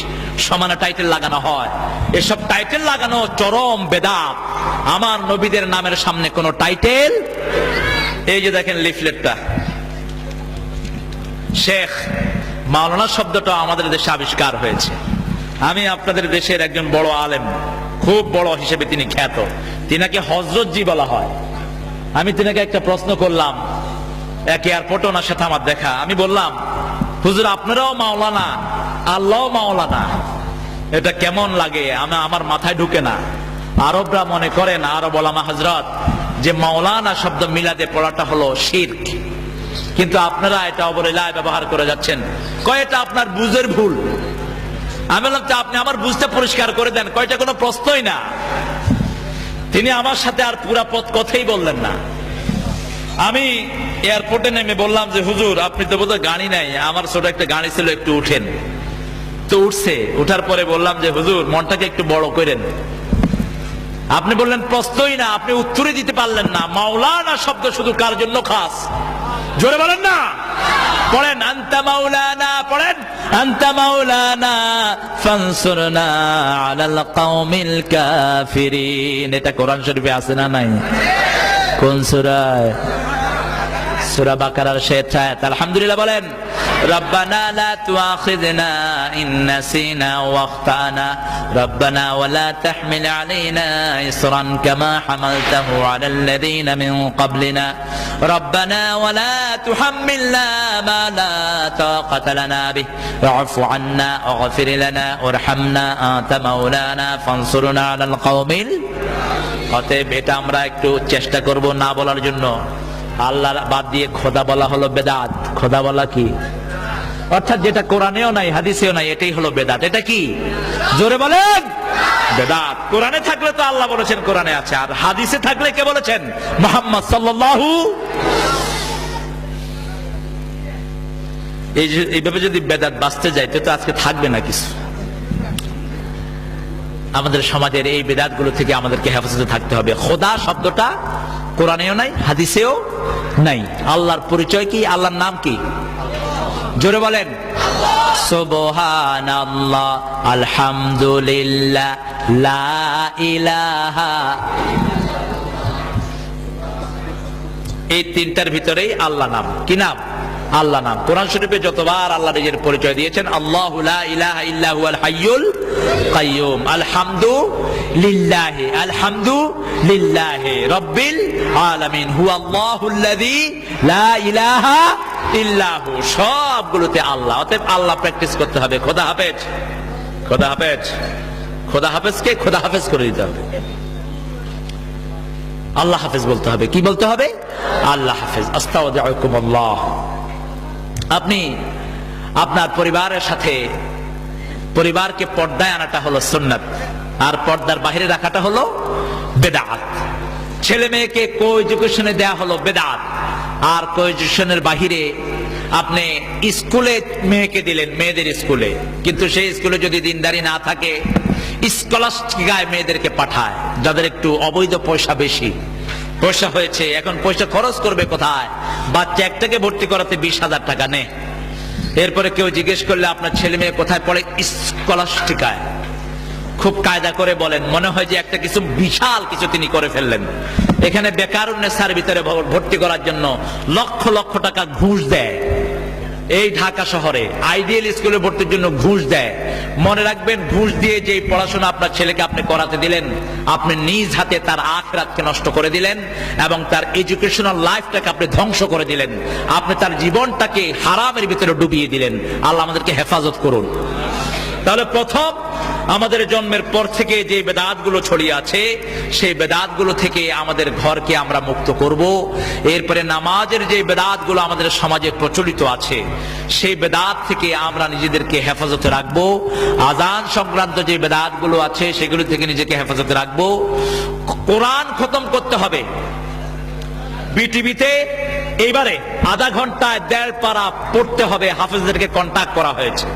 সমানে টাইটেল লাগানো হয়। এসব টাইটেল লাগানো চরম বেদাত। আমার নবীদের নামের সামনে কোনো টাইটেল। এই যে দেখেন লিফলেটটা, শেখ মাওলানা শব্দটা আমাদের দেশে আবিষ্কার হয়েছে। আমি আপনাদের দেশের একজন বড় আলেম, খুব বড় হিসেবে তিনি খ্যাত, তিনাকে হযরতজি বলা হয়। আমি তিনাকে একটা প্রশ্ন করলাম, এক এয়ারপোর্টে ওনার সাথে আমার দেখা। আমি বললাম হুজুর আপনারাও মাওলানা, আল্লাহও মাওলানা, এটা কেমন লাগে? আমার মাথায় ঢুকে না। আরবরা মনে করেন, আরব ওলামা হযরত, যে মাওলানা শব্দ মিলাদে পড়াটা হলো শিরক, কিন্তু আপনারা এটা অবলীলায় ব্যবহার করে যাচ্ছেন। কয় এটা আপনার বুঝের ভুল। আমি বললাম আপনি আমার বুঝতে পরিষ্কার করে দেন। কয়টা কোনো প্রশ্নই না। তিনি আমার সাথে আর পুরা পথ কথাই বললেন না। আমি এয়ারপোর্টে নেমে বললাম যে হুজুর আপনি তো বোধহয় গাড়ি নাই, আমার ছোট একটা গাড়ি ছিল, একটু উঠেন। তো উঠছে। উঠার পরে বললাম যে হুজুর মনটাকে একটু বড় করেন। আপনি বললেন প্রশ্নই না, আপনি উত্তরই দিতে পারলেন না। মাওলানা শব্দ শুধু কার জন্য খাস? জোরে বলেন না, পড়েন আনতা মাওলানা, পড়েন আনতা মাওলানা ফানসুরনা আলাল কওমিল কাফিরিন। এটা কোরআন শরীফে আছে না নাই? কোন সূরায়? সূরা বাকারার শেষ আয়াত। আলহামদুলিল্লাহ বলেন রব্বানা লা তুআখিযনা ইন নাসিনা ওয়া আখতানা রব্বানা ওয়া লা তাহমিল আলাইনা ইসরান কামা হামালতাহু আলাল লাযিনা মিন ক্বাবলিনা রব্বানা ওয়া লা তুহাম্মিলনা মা লা তাকাতা লানা বিহি ওয়া'ফু আন্না ওয়াগফির লানা ওয়ারহামনা আনতা মাওলানা ফানসুরনা আলাল কওমিল। অতএব এটা আমরা একটু চেষ্টা করব না বলার জন্য। আল্লাহর বাদ দিয়ে খোদা বলা হলো বেদাত। খোদা বলা কি? অর্থাৎ যেটা কোরআনেও নাই, হাদিসেও নাই, এটাই হলো বেদাত। এটা কি? জোরে বলেন। বেদাত কোরআনে থাকলে তো আল্লাহ বলেছেন কোরআনে আছে, আর হাদিসে থাকলে কে বলেছেন? মুহাম্মদ সাল্লাল্লাহু। এইভাবে যদি বেদাত বাঁচতে যায় তো আজকে থাকবে না কিছু। আমাদের সমাজের এই বেদাত গুলো থেকে আমাদেরকে হেফাজতে থাকতে হবে। খোদা শব্দটা কোরআনেও নাই, হাদিসেও নাই। আল্লাহর পরিচয় কি? আল্লাহর নাম কি? জোরে বলেন সুবহানাল্লাহ, আলহামদুলিল্লাহ, লা ইলাহা। এই তিনটার ভিতরেই আল্লাহ নাম। কি নাম? আল্লাহ নাম। কোরআন শরীফে যতবার আল্লাহ নিজের পরিচয় দিয়েছেন, আল্লাহু লা ইলাহা ইল্লা হুয়াল হাইয়ুল কাইয়ুম, আলহামদু লিল্লাহি, আলহামদু লিল্লাহি রাব্বিল আলামিন, হুয়াল্লাহুল্লাযী লা ইলাহা ইল্লাহু, সবগুলোতে আল্লাহ। অতএব আল্লাহ প্র্যাকটিস করতে হবে। খোদা হাফেজ, খোদা হাফেজ, খোদা হাফেজকে খোদা হাফেজ করে দিতে হবে। আল্লাহ হাফেজ বলতে হবে। কি বলতে হবে? আল্লাহ হাফেজ, আস্তাউযিউকুমুল্লাহ। আপনি আপনার পরিবারের সাথে, পরিবারকে পর্দায় আনাটা হলো সুন্নাত, আর পর্দার বাইরে রাখাটা হলো বেদাত। ছেলে মেয়েকে কো এডুকেশনে দেয়া হলো বেদাত, আর কো এডুকেশনের বাহিরে আপনি স্কুলে মেয়েকে দিলেন, মেয়েদের স্কুলে, কিন্তু সেই স্কুলে যদি দিনদারি না থাকে স্কলাস্টিকায় মেয়েদেরকে পাঠায়, যাদের একটু অবৈধ পয়সা বেশি, পয়সা হয়েছে, এখন পয়সা খরচ করবে কোথায়? বাচ্চা একটাকে ভর্তি করাতে 20,000 টাকা নেয়। এরপরে কেউ জিজ্ঞেস করলে আপনার ছেলে মেয়ে কোথায় পড়ে? স্কলাস্টিকায়। খুব কায়দা করে বলেন, মনে হয় যে একটা কিছু বিশাল কিছু তিনি করে ফেললেন। এখানে বেকারুন্নেসার ভিতরে ভর্তি করার জন্য লক্ষ লক্ষ টাকা ঘুষ দেয়। এই ঢাকা শহরে আইডিয়াল স্কুলে ভর্তির জন্য ঘুষ দেয়। মনে রাখবেন, ঘুষ দিয়ে যে পড়াশোনা আপনার ছেলেকে আপনি করাতে দিলেন, আপনি নিজ হাতে তার আখিরাতকে নষ্ট করে দিলেন এবং তার এডুকেশনাল লাইফটাকে আপনি ধ্বংস করে দিলেন। আপনি তার জীবনটাকে হারামের ভিতরে ডুবিয়ে দিলেন। আল্লাহ আমাদেরকে হেফাজত করুন। তাহলে প্রথম, আমাদের জন্মের পর থেকে যে বেদাতগুলো ছড়িয়ে আছে, সেই বেদাতগুলো থেকে আমাদের ঘরকে আমরা মুক্ত করব। এরপরে নামাজের যে বেদাতগুলো আমাদের সমাজে প্রচলিত আছে, সেই বেদাত থেকে আমরা নিজেদেরকে হেফাজতে রাখবো। আযান সংক্রান্ত যে বেদাতগুলো আছে, সেগুলো থেকে নিজেকে হেফাজতে রাখবো। কোরআন খতম করতে হবে। বিটিভিতে এইবারে আধা ঘন্টায় 1.5 পারা পড়তে হবে, হাফেজদেরকে কন্টাক্ট করা হয়েছে।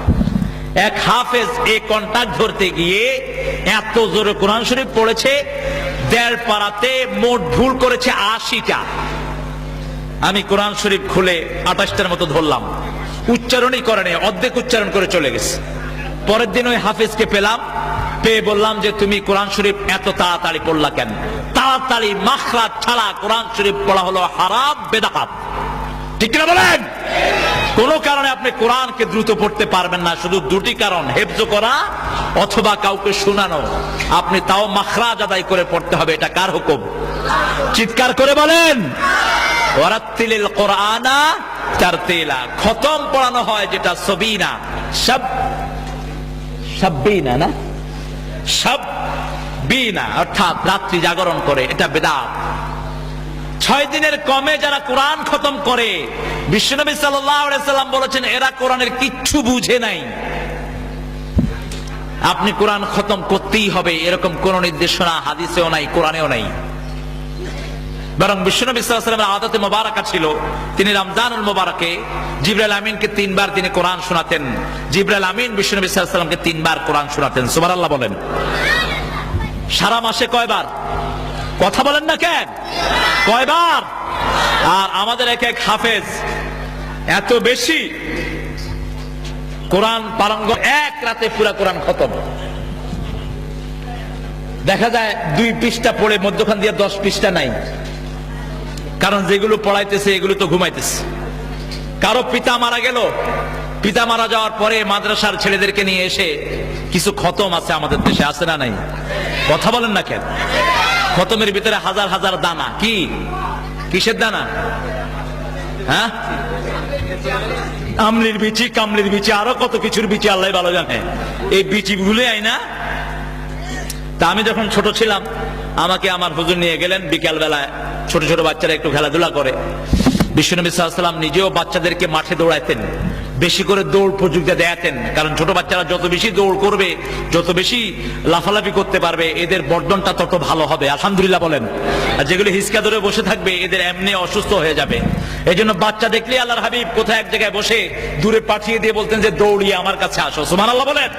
এক হাফেজ এই কন্টাক্ট ধরতে গিয়ে এত জোরে কোরআন শরীফ পড়েছে, 1.5 পারাতে মোট ভুল করেছে 80টা। আমি কোরআন শরীফ খুলে 28টার মতো ধরলাম, উচ্চারণই করে নেই, অর্ধেক উচ্চারণ করে চলে গেছে। পরের দিন ওই হাফেজকে পেলাম, পেয়ে বললাম যে তুমি কোরআন শরীফ এত তাড়াতাড়ি পড়লা কেন? তাড়াতাড়ি মাখরাজ ছাড়া কোরআন শরীফ পড়া হলো হারাম, বেদাত। ঠিক না বলেন? কোন কারণে আপনি কোরআনকে দ্রুত পড়তে পারবেন না, শুধু দুটি কারণ, হেফজ করা অথবা কাউকে শোনানো। আপনি তাও মাখরাজ আদায় করে পড়তে হবে। এটা কার হুকুম? চিৎকার করে বলেন, ওয়ারাত্তিলিল কোরআনা তারতিলা। খতম পড়ানো হয় যেটা সবিনা, সাব্বিনা না, সাব্বিনা, অর্থাৎ রাত্রি জাগরণ করে, এটা বেদাত। 6 দিনের কমে যারা কোরআন খতম করে, বিশ্বনবী সাল্লাল্লাহু আলাইহি সাল্লাম বলেছেন এরা কোরআনের কিচ্ছু বুঝে নাই। আপনি কোরআন খতম করতেই হবে, এরকম কোন নির্দেশনা হাদিসেও নাই, কোরআনেও নাই। বরং বিশ্বনবী সাল্লাল্লাহু আলাইহি ওয়াসাল্লামের আদতে মোবারকা ছিল, তিনি রমজানুল মোবারকে জিবরাইল আমিনকে 3 বার তিনি কোরআন শোনাতেন। জিবরাইল আমিন বিশ্বনবী সাল্লাল্লাহু আলাইহি ওয়াসাল্লামকে 3 বার কোরআন শোনাতেন। সুবহানাল্লাহ বলেন। সারা মাসে কয়বার? কথা বলেন না কেন? কয়বার? আর আমাদের এক এক হাফেজ এত বেশি কোরআন পারঙ্গম, এক রাতে পুরা কোরআন খতম। দেখা যায় 2 পৃষ্ঠা পড়ে মধ্যখান দিয়ে 10 পৃষ্ঠা নাই, কারণ যেগুলো পড়াইতেছে এগুলো তো ঘুমাইতেছে। কারো পিতা মারা গেল, পিতা মারা যাওয়ার পরে মাদ্রাসার ছেলেদেরকে নিয়ে এসে, কিছু খতম আছে আমাদের দেশে, আছে না নাই? কথা বলেন না কেন? খতমের ভিতরে হাজার হাজার দানা। কি কিসের দানা? হ্যাঁ, আমলির বিচি, কামলির বিচি, আরো কত কিছুর বিচি, আল্লাহ ভালো জানে। এই বিচি ভুলে আই না। তা আমি যখন ছোট ছিলাম, আমাকে আমার হুজুর নিয়ে গেলেন বিকাল বেলায়, ছোট ছোট বাচ্চারা একটু খেলাধুলা করে। বিশ্বনবী সাল্লাল্লাহু আলাইহি ওয়াসাল্লাম নিজেও বাচ্চাদেরকে মাঠে দৌড়াইতেন, বেশি করে দৌড় প্রযুক্তি দেয়াতেন, কারণ ছোট বাচ্চারা যত বেশি দৌড় করবে, যত বেশি লাফালাফি করতে পারবে, এদের বর্ধনটা তত ভালো হবে। আলহামদুলিল্লাহ বলেন। আর যেগুলো হিসকা ধরে বসে থাকবে, এদের এমনি অসুস্থ হয়ে যাবে। এই জন্য বাচ্চা দেখলে আল্লাহর হাবিব কোথায় এক জায়গায় বসে দূরে পাঠিয়ে দিয়ে বলতেন যে দৌড়িয়ে আমার কাছে আসো। সুবহানাল্লাহ বলেন।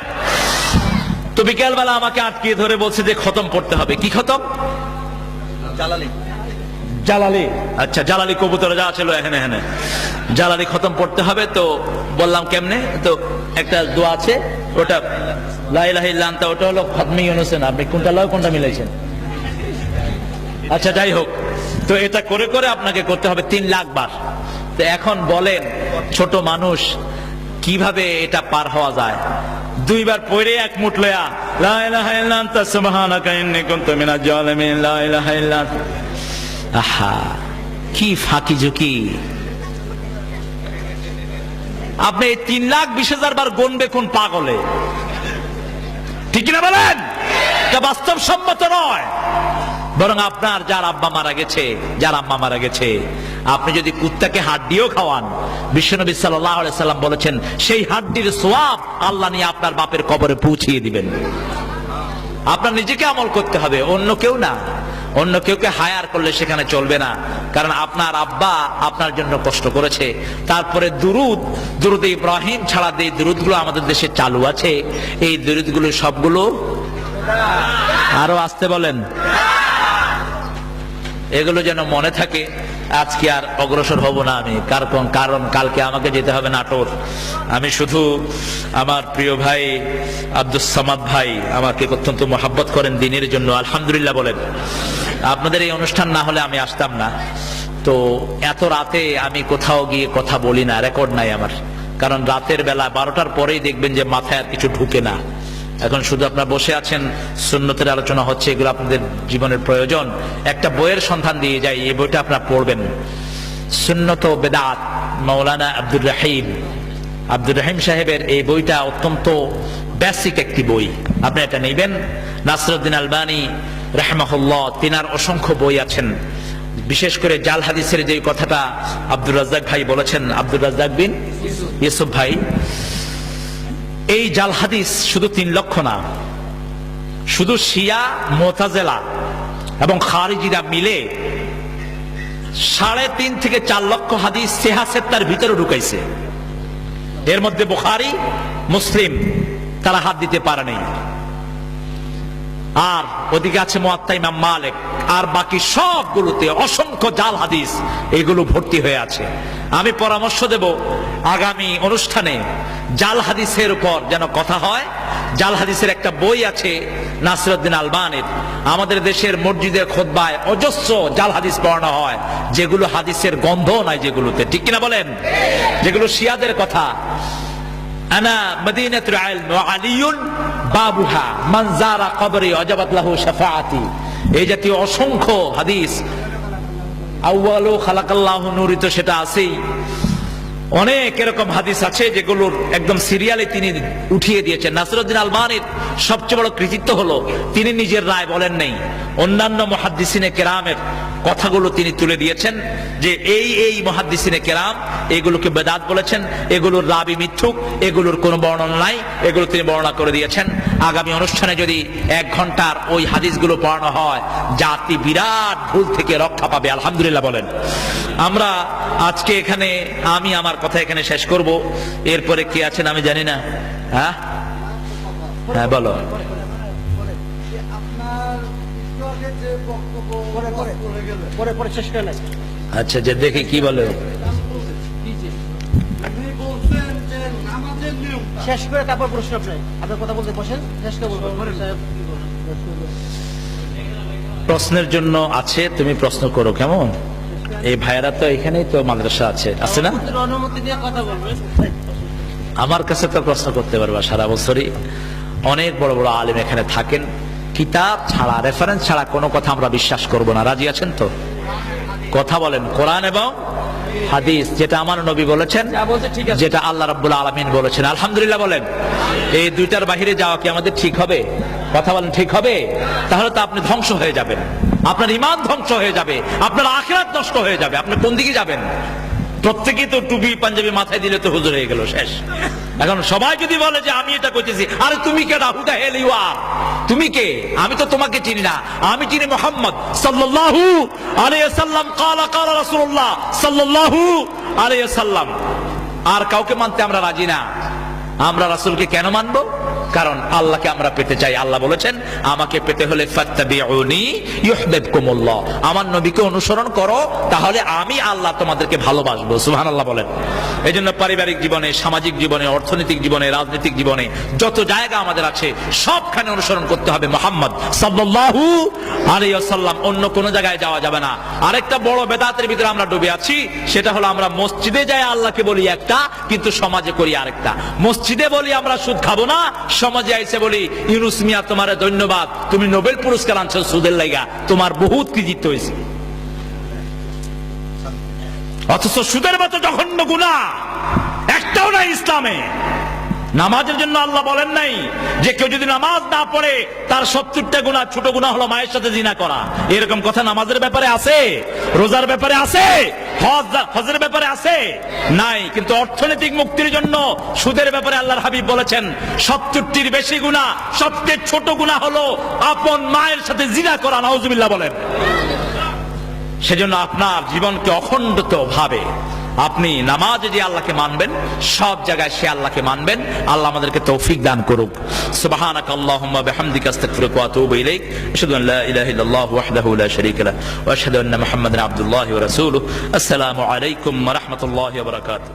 তো বিকেলবেলা আমাকে আটকিয়ে ধরে বলছে যে খতম পড়তে হবে। কি খতম? জালালি। জালালি, আচ্ছা, জালালি কবুতরে যা ছিল এখানে এখানে জালালি খতম পড়তে হবে। তো বললাম কেমনে? তো একটা দোয়া আছে, ওটা লা ইলাহা ইল্লা আনতা, ওটা হলো খতমে ইউনূসের। আপনি কোনটা লয় কোনটা মিলাইছেন? আচ্ছা, যাই হোক, তো এটা করে করে আপনাকে করতে হবে 3 লাখ বার। তো এখন বলেন ছোট মানুষ কিভাবে এটা পার হওয়া যায়? দুইবার পড়ে এক মুঠ লয়া লা ইলাহা ইল্লা আনতা সুবহানাকা ইন্নী কুনতু মিনাজ জালিমিন, লা ইলাহা ইল্লা আনতা। আহা, কি ফাঁকি ঝুঁকি! আপনি 3,20,000 বার গুনবে কোন পাগলে? ঠিক না বলেন? এটা বাস্তবসম্মত নয়। বরং আপনার যার আব্বা মারা গেছে, যার আম্মা মারা গেছে, আপনি যদি কুত্তাকে হাড্ডিও খাওয়ান, বিশ্বনবী সাল্লাল্লাহু আলাইহি সাল্লাম বলেছেন সেই হাড্ডির সওয়াব আল্লাহ নিয়ে আপনার বাপের কবরে পৌঁছিয়ে দিবেন। আপনার নিজেকে আমল করতে হবে, অন্য কেউ না। অন্য কেউকে হায়ার করলে সেখানে চলবে না, কারণ আপনার আব্বা আপনার জন্য কষ্ট করেছে। তারপরে দুরুদ ইব্রাহিম ছাড়া যে দুরুদগুলো আমাদের দেশে চালু আছে, এই দুরুদগুলো সবগুলো, আরো আসতে বলেন, এগুলো যেন মনে থাকে। আজকে আর অগ্রসর হব না আমি, কারণ কালকে আমাকে যেতে হবে নাটোর। আমি শুধু আমার প্রিয় ভাই আব্দুস সামাদ ভাই আমাকে অত্যন্ত মহাব্বত করেন দ্বীনের জন্য, আলহামদুলিল্লাহ বলেন। আপনাদের এই অনুষ্ঠান না হলে আমি আসতাম না। তো এত রাতে আমি কোথাও গিয়ে কথা বলি না, রেকর্ড নাই আমার, কারণ রাতের বেলা 12টার পরেই দেখবেন যে মাথায় আর কিছু ঢুকে না। এখন শুধু আপনারা বসে আছেন, সুন্নতের আলোচনা হচ্ছে, এগুলো আপনাদের জীবনের প্রয়োজন। একটা বইয়ের সন্ধান দিয়ে যাই, এই বইটা আপনারা পড়বেন, সুন্নত ও বেদাত, মাওলানা আব্দুর রহিম সাহেবের এই বইটা অত্যন্ত বেসিক একটি বই, আপনি এটা নেবেন। নাসরুদ্দিন আলবানী রাহমাহুল্লাহ, তিনার অসংখ্য বই আছেন, বিশেষ করে জাল হাদিসের যে কথাটা আব্দুর রাজ্জাক ভাই বলেছেন, আব্দুর রাজ্জাক বিন ইউসুফ ভাই, এই জাল হাদিস শুধু 3 লক্ষ না, শুধু শিয়া, মুতাজিলা এবং খারিজিরা মিলে 3.5 থেকে 4 লক্ষ হাদিস সিহাহ-এর ভিতরে ঢুকাইছে। এর মধ্যে বুখারী, মুসলিম তারা হাত দিতে পারে নাই। আর ওদিকে আছে মুয়াত্তা ইমাম মালিক, আর বাকি সবগুলোতে অসংখ্য জাল হাদিস এগুলো ভর্তি হয়ে আছে। আমি পরামর্শ দেব আগামী অনুষ্ঠানে জাল হাদিসের উপর যেন কথা হয়। জাল হাদিসের একটা বই আছে নাসরুদ্দিন আলবানীর, আমাদের দেশের মসজিদের খুতবায় অজস্র জাল হাদিস পড়ানো হয়, যেগুলো হাদিসের গন্ধ নাই যেগুলোতে, ঠিক কিনা বলেন? যেগুলো শিয়াদের কথা, আনা মদিনাতুল ইলম ওয়া আলিয়ুন বাবুহা মান যারা কবরি ওয়াজাবাত লাহু শাফাআতি, এই জাতীয় অসংখ্য হাদিস। আউয়ালু খালাকাল্লাহু নূরি, তো সেটা আছেই। অনেক এরকম হাদিস আছে যেগুলোর একদম সিরিয়ালে তিনি উঠিয়ে দিয়েছেন। নাসরুদ্দিন আলবানীর সবচেয়ে বড় কৃতিত্ব হলো তিনি নিজের রায় বলেন নাই, অন্যান্য মুহাদ্দিসিনে কেরামের কথাগুলো তিনি তুলে দিয়েছেন, যে এই মুহাদ্দিসিনে কেরাম এগুলোকে বেদাত বলেছেন, এগুলোর রাবি মিথ্যুক, এগুলোর কোনো বর্ণনা নাই, এগুলো তিনি বর্ণনা করে দিয়েছেন। আগামী অনুষ্ঠানে যদি 1 ঘন্টার ওই হাদিসগুলো পড়ানো হয়, জাতি বিরাট ভুল থেকে রক্ষা পাবে, আলহামদুলিল্লাহ বলেন। আমরা আজকে এখানে, আমি আমার কথা এখানে শেষ করব, এরপরে কি আছেন আমি জানি না। হ্যাঁ হ্যাঁ বলো। আচ্ছা, যে দেখি কি বলে। শেষ করে তারপর প্রশ্ন, আপনার কথা বলতে বসেন, শেষ করে প্রশ্নের জন্য আছে, তুমি প্রশ্ন করো, কেমন? এই ভাইয়েরা তো এখানেই তো মাদ্রাসা আছে না? অনুমতি দিয়ে কথা বলবেন। আমার কাছে তো প্রশ্ন করতে পারবা, সারা বছরই অনেক বড় বড় আলেম এখানে থাকেন। কিতাব ছাড়া, রেফারেন্স ছাড়া কোনো কথা আমরা বিশ্বাস করব না। রাজি আছেন তো? কথা বলেন, কোরআন এবং হাদিস, যেটা আমার নবী বলেছেন, যেটা আল্লাহ রাব্বুল আলামিন বলেছেন, আলহামদুলিল্লাহ বলেন। এই দুইটার বাহিরে যাওয়া কি আমাদের ঠিক হবে? কথা বলেন, ঠিক হবে? তাহলে তো আপনি ধ্বংস হয়ে যাবেন, আপনার ঈমান ধ্বংস হয়ে যাবে, আপনার আখিরাত নষ্ট হয়ে যাবে। আপনি কোন দিকে যাবেন? প্রত্যেকেই তো টুপি পাঞ্জাবি মাথায় দিলে তো হুজুর হয়ে গেল, শেষ। এখন সবাই যদি বলে যে আমি এটা করতেছি, আরে তুমি কে? রাহুদা হেল ইউ আর, তুমি কে? আমি তো তোমাকে চিনি না, আমি চিনি মুহাম্মদ সাল্লাল্লাহু আলাইহি ওয়াসাল্লাম। ক্বালা ক্বালা রাসূলুল্লাহ সাল্লাল্লাহু আলাইহি ওয়াসাল্লাম। আর কাউকে মানতে আমরা রাজি না। আমরা রাসূলকে কেন মানবো? কারণ আল্লাহকে আমরা পেতে চাই। আল্লাহ বলেছেন আমাকে পেতে হলে ফাত্তাবিউনি ইউহিব্বুকুমুল্লাহ, আমার নবীকে অনুসরণ করো, তাহলে আমি আল্লাহ তোমাদেরকে ভালোবাসবো। সুবহানাল্লাহ বলেন। এজন্য পারিবারিক জীবনে, সামাজিক জীবনে, অর্থনৈতিক জীবনে, রাজনৈতিক জীবনে যত জায়গা আমাদের আছে সবখানে অনুসরণ করতে হবে মুহাম্মদ সাল্লাল্লাহু আলাইহি ওয়াসাল্লাম। অন্য কোন জায়গায় যাওয়া যাবে না। আরেকটা বড় বেদাতের ভিতরে আমরা ডুবে আছি, সেটা হলো আমরা মসজিদে যাই আল্লাহকে বলি একটা, কিন্তু সমাজে করি আরেকটা। মসজিদে বলি আমরা সুদ খাবো না, সমাজে আইসে বলি ইউনুস মিয়া তোমারে ধন্যবাদ, তুমি নোবেল পুরস্কার আনছো সুদের লাইগা, তোমার বহুত কৃতিত্ব হয়েছে। অথচ সুদের মতো জঘন্য গুনাহ একটাও নাই ইসলামে। নামাজের জন্য আল্লাহ বলেন নাই যে কেউ যদি নামাজ না পড়ে তার 70টা গুনাহ, ছোট গুনাহ হলো মায়ের সাথে জিনা করা। এরকম কথা নামাজের ব্যাপারে আছে, রোজার ব্যাপারে আছে, হজের ব্যাপারে আছে নাই। কিন্তু অর্থনৈতিক মুক্তির জন্য সুদের ব্যাপারে আল্লাহর হাবিব বলেছেন 70টির বেশি গুনাহ, সবচেয়ে ছোট গুনাহ হলো আপন মায়ের সাথে জিনা করা। নাউজুবিল্লাহ বলেন। সেজন্য আপনার জীবনকে অখণ্ডিত ভাবে আপনি নামাজে যে আল্লাহকে মানবেন, সব জায়গায় সে আল্লাহকে মানবেন। আল্লাহ আমাদেরকে তৌফিক দান করুক। সুবহানাকাল্লাহুম্মা বিহামদিকা আস্তাগফিরুকা ওয়া আতুবু ইলাইক। আশহাদু আন লা ইলাহা ইল্লাল্লাহু ওয়াহদাহু লা শারীকা লাহু ওয়া আশহাদু আন্না মুহাম্মাদান আবদুল্লাহি ওয়া রাসূলুহু। আসসালামু আলাইকুম ওয়া রাহমাতুল্লাহি ওয়া বারাকাতুহু।